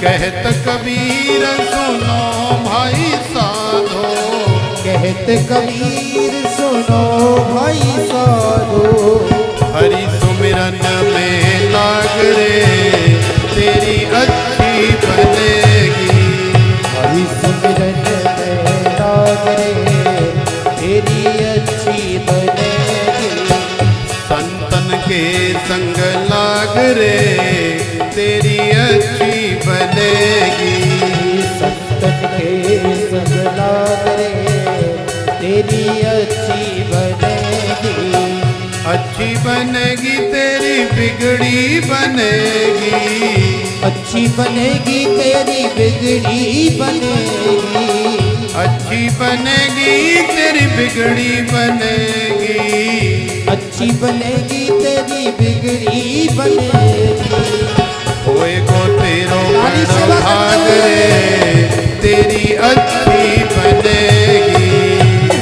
कहत कबीर सुनो भाई साधो, कहत कबीर सुनो भाई साधो। हरि सुमिरन में लाग रे तेरी अच्छी बनेगी, हरि सिमरन में लाग रे तेरी अच्छी बनेगी। संतन के संग लाग रे तेरी अच्छी बनेगी, संतन के संग लाग रे तेरी अच्छी बनेगी। अच्छी बनेगी तेरी बिगड़ी बनेगी, अच्छी बनेगी तेरी बिगड़ी बनेगी, अच्छी बनेगी तेरी बिगड़ी बनेगी, अच्छी बनेगी तेरी बिगड़ी बनेगी। होए को तेरो नारी सेवा भाग करते रे तेरी अच्छी बनेगी,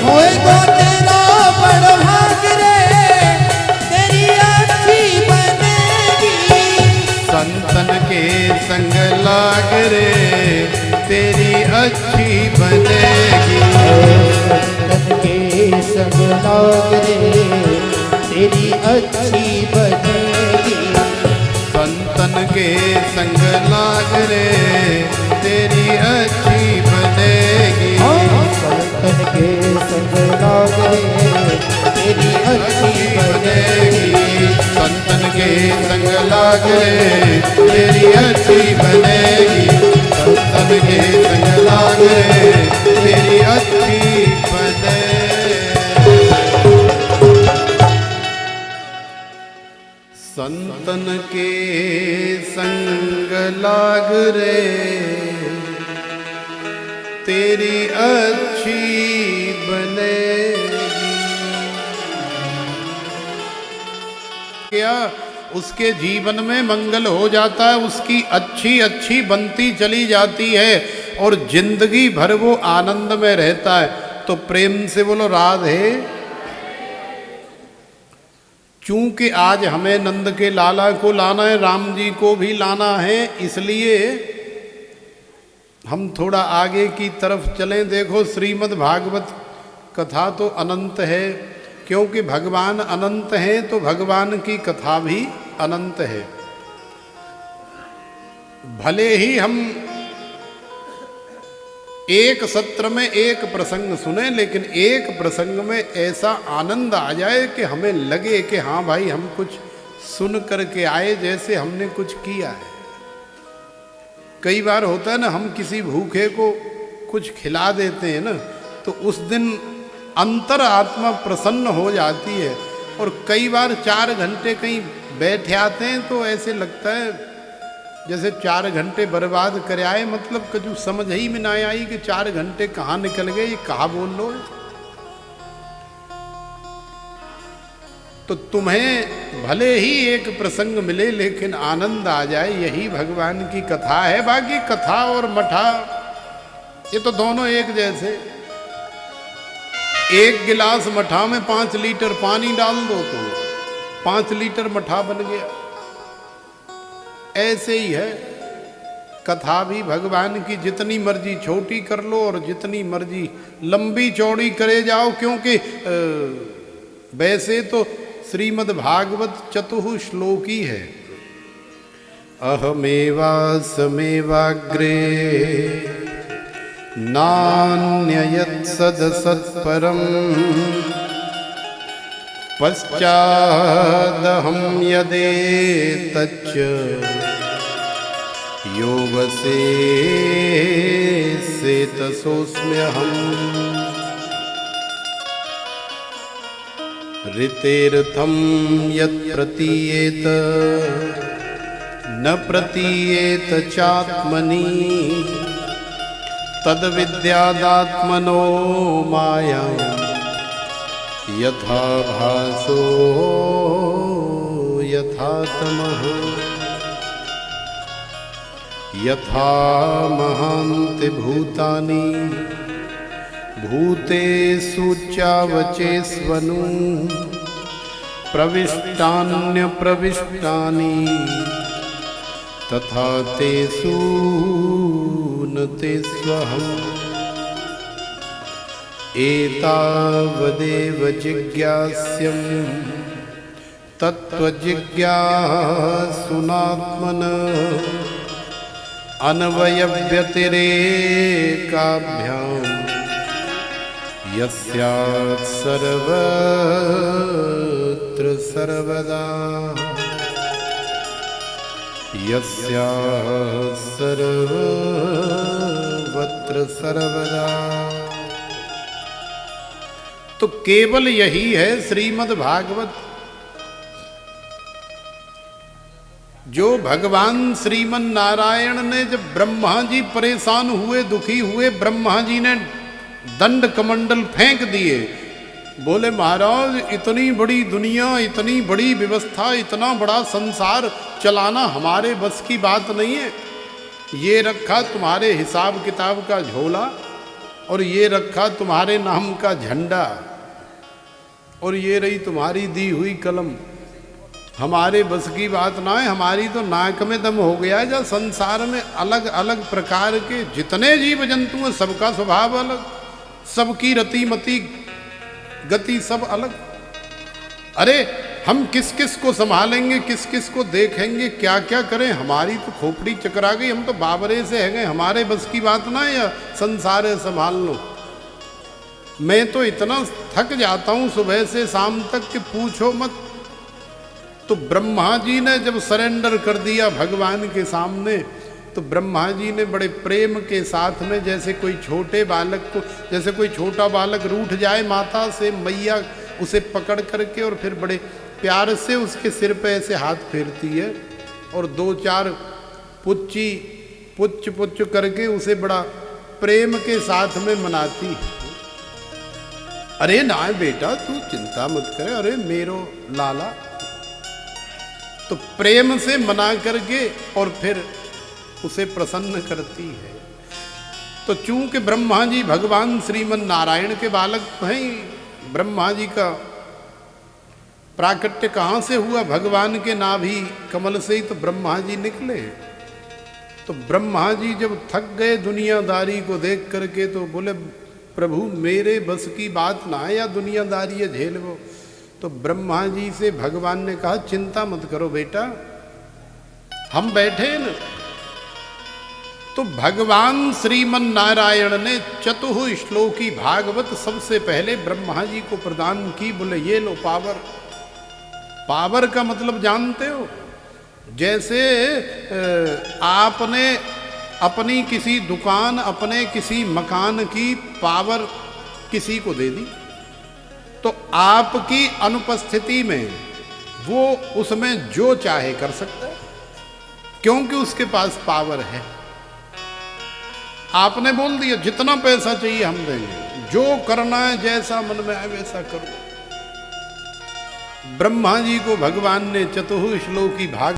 होएगा तेरा बड़ भाग रे तेरी अच्छी बनेगी। संतन के संग लाग रे तेरी अच्छी बनेगी, संतन के संग लाग रे तेरी अच्छी बनेगी। संतन के संग लाग रे तेरी अच्छी बनेगी, संतन के संग लाग रे तेरी अच्छी बनेगी। संतन के संग लाग रे तेरी अच्छी बनेगी, संतन के संग लाग रे तेरी अच्छी बनेगी। संतन के संग लाग रे तेरी अच्छी बनेगी। क्या उसके जीवन में मंगल हो जाता है, उसकी अच्छी अच्छी बनती चली जाती है और जिंदगी भर वो आनंद में रहता है। तो प्रेम से बोलो राधे। चूंकि आज हमें नंद के लाला को लाना है, राम जी को भी लाना है, इसलिए हम थोड़ा आगे की तरफ चलें। देखो श्रीमद् भागवत कथा तो अनंत है, क्योंकि भगवान अनंत हैं तो भगवान की कथा भी अनंत है। भले ही हम एक सत्र में एक प्रसंग सुने, लेकिन एक प्रसंग में ऐसा आनंद आ जाए कि हमें लगे कि हाँ भाई हम कुछ सुन करके आए, जैसे हमने कुछ किया है। कई बार होता है ना, हम किसी भूखे को कुछ खिला देते हैं ना, तो उस दिन अंतर आत्मा प्रसन्न हो जाती है। और कई बार 4 घंटे कहीं बैठे आते हैं तो ऐसे लगता है जैसे 4 घंटे बर्बाद कर आए, मतलब कुछ समझ ही में ना आई कि 4 घंटे कहाँ निकल गए, ये कहाँ बोल लो। तो तुम्हें भले ही एक प्रसंग मिले लेकिन आनंद आ जाए, यही भगवान की कथा है। बाकी कथा और मठा ये तो दोनों एक जैसे। 1 गिलास मठा में 5 लीटर पानी डाल दो तो 5 लीटर मठा बन गया। ऐसे ही है कथा भी भगवान की, जितनी मर्जी छोटी कर लो और जितनी मर्जी लंबी चौड़ी करे जाओ, क्योंकि वैसे तो श्रीमद् भागवत 4 श्लोकी है। अहमेवासमेवाग्रे नान्ययत् सदसत्परम् पश्चादहं यदेतच्च योऽवशेषेतसोऽस्म्यहम् ऋतेर्थं यत् प्रतीयेत न प्रतीयेत चात्मनि तद्विद्यादात्मनो मायां यथा भासो यथा तमः यथा महान्ति भूतानि भूतेषु चावचेष्वनु प्रविष्टान्यप्रविष्टानि तथा तेषु न तेष्वहम् एतावदेव जिज्ञास्यं तत्त्वजिज्ञासुनात्मनः अन्वयव्यतिरेकाभ्याम् यस्यात् सर्वत्र सर्वदा यस्यात् सर्वत्र सर्वदा। तो केवल यही है श्रीमद् भागवत, जो भगवान श्रीमन नारायण ने जब ब्रह्मा जी परेशान हुए, दुखी हुए, ब्रह्मा जी ने दंड कमंडल फेंक दिए। बोले महाराज इतनी बड़ी दुनिया, इतनी बड़ी व्यवस्था, इतना बड़ा संसार चलाना हमारे बस की बात नहीं है। ये रखा तुम्हारे हिसाब किताब का झोला, और ये रखा तुम्हारे नाम का झंडा, और ये रही तुम्हारी दी हुई कलम। हमारे बस की बात ना है, हमारी तो नाक में दम हो गया है। जब संसार में अलग अलग प्रकार के जितने जीव जंतु हैं, सबका स्वभाव अलग, सबकी रति मति गति सब अलग। अरे हम किस किस को संभालेंगे, किस किस को देखेंगे, क्या क्या करें, हमारी तो खोपड़ी चकरा गई। हम तो बाबरे से है गए, हमारे बस की बात ना है या संसार संभाल लो। मैं तो इतना थक जाता हूँ सुबह से शाम तक कि पूछो मत। तो ब्रह्मा जी ने जब सरेंडर कर दिया भगवान के सामने, तो ब्रह्मा जी ने बड़े प्रेम के साथ में, जैसे कोई छोटे बालक को, जैसे कोई छोटा बालक रूठ जाए माता से, मैया उसे पकड़ करके और फिर बड़े प्यार से उसके सिर पे ऐसे हाथ फेरती है और 2-4 पुच्च पुच्च करके उसे बड़ा प्रेम के साथ में मनाती है। अरे ना बेटा तू चिंता मत करे, अरे मेरो लाला। तो प्रेम से मना करके और फिर उसे प्रसन्न करती है। तो चूंकि ब्रह्मा जी भगवान श्रीमन नारायण के बालक हैं, ब्रह्मा जी का प्राकट्य कहाँ से हुआ? भगवान के नाभि कमल से ही तो ब्रह्मा जी निकले। तो ब्रह्मा जी जब थक गए दुनियादारी को देख करके, तो बोले प्रभु मेरे बस की बात ना है या दुनियादारी है झेल वो। तो ब्रह्मा जी से भगवान ने कहा चिंता मत करो बेटा, हम बैठे न, तो भगवान श्रीमन नारायण ने चतुः श्लोकी भागवत सबसे पहले ब्रह्मा जी को प्रदान की। बोले ये लो पावर। पावर का मतलब जानते हो? जैसे आपने अपनी किसी दुकान, अपने किसी मकान की पावर किसी को दे दी, तो आपकी अनुपस्थिति में वो उसमें जो चाहे कर सकता है, क्योंकि उसके पास पावर है। आपने बोल दिया जितना पैसा चाहिए हम देंगे, जो करना है जैसा मन में आए वैसा करो। ब्रह्मा जी को भगवान ने चतुः श्लोकी भाग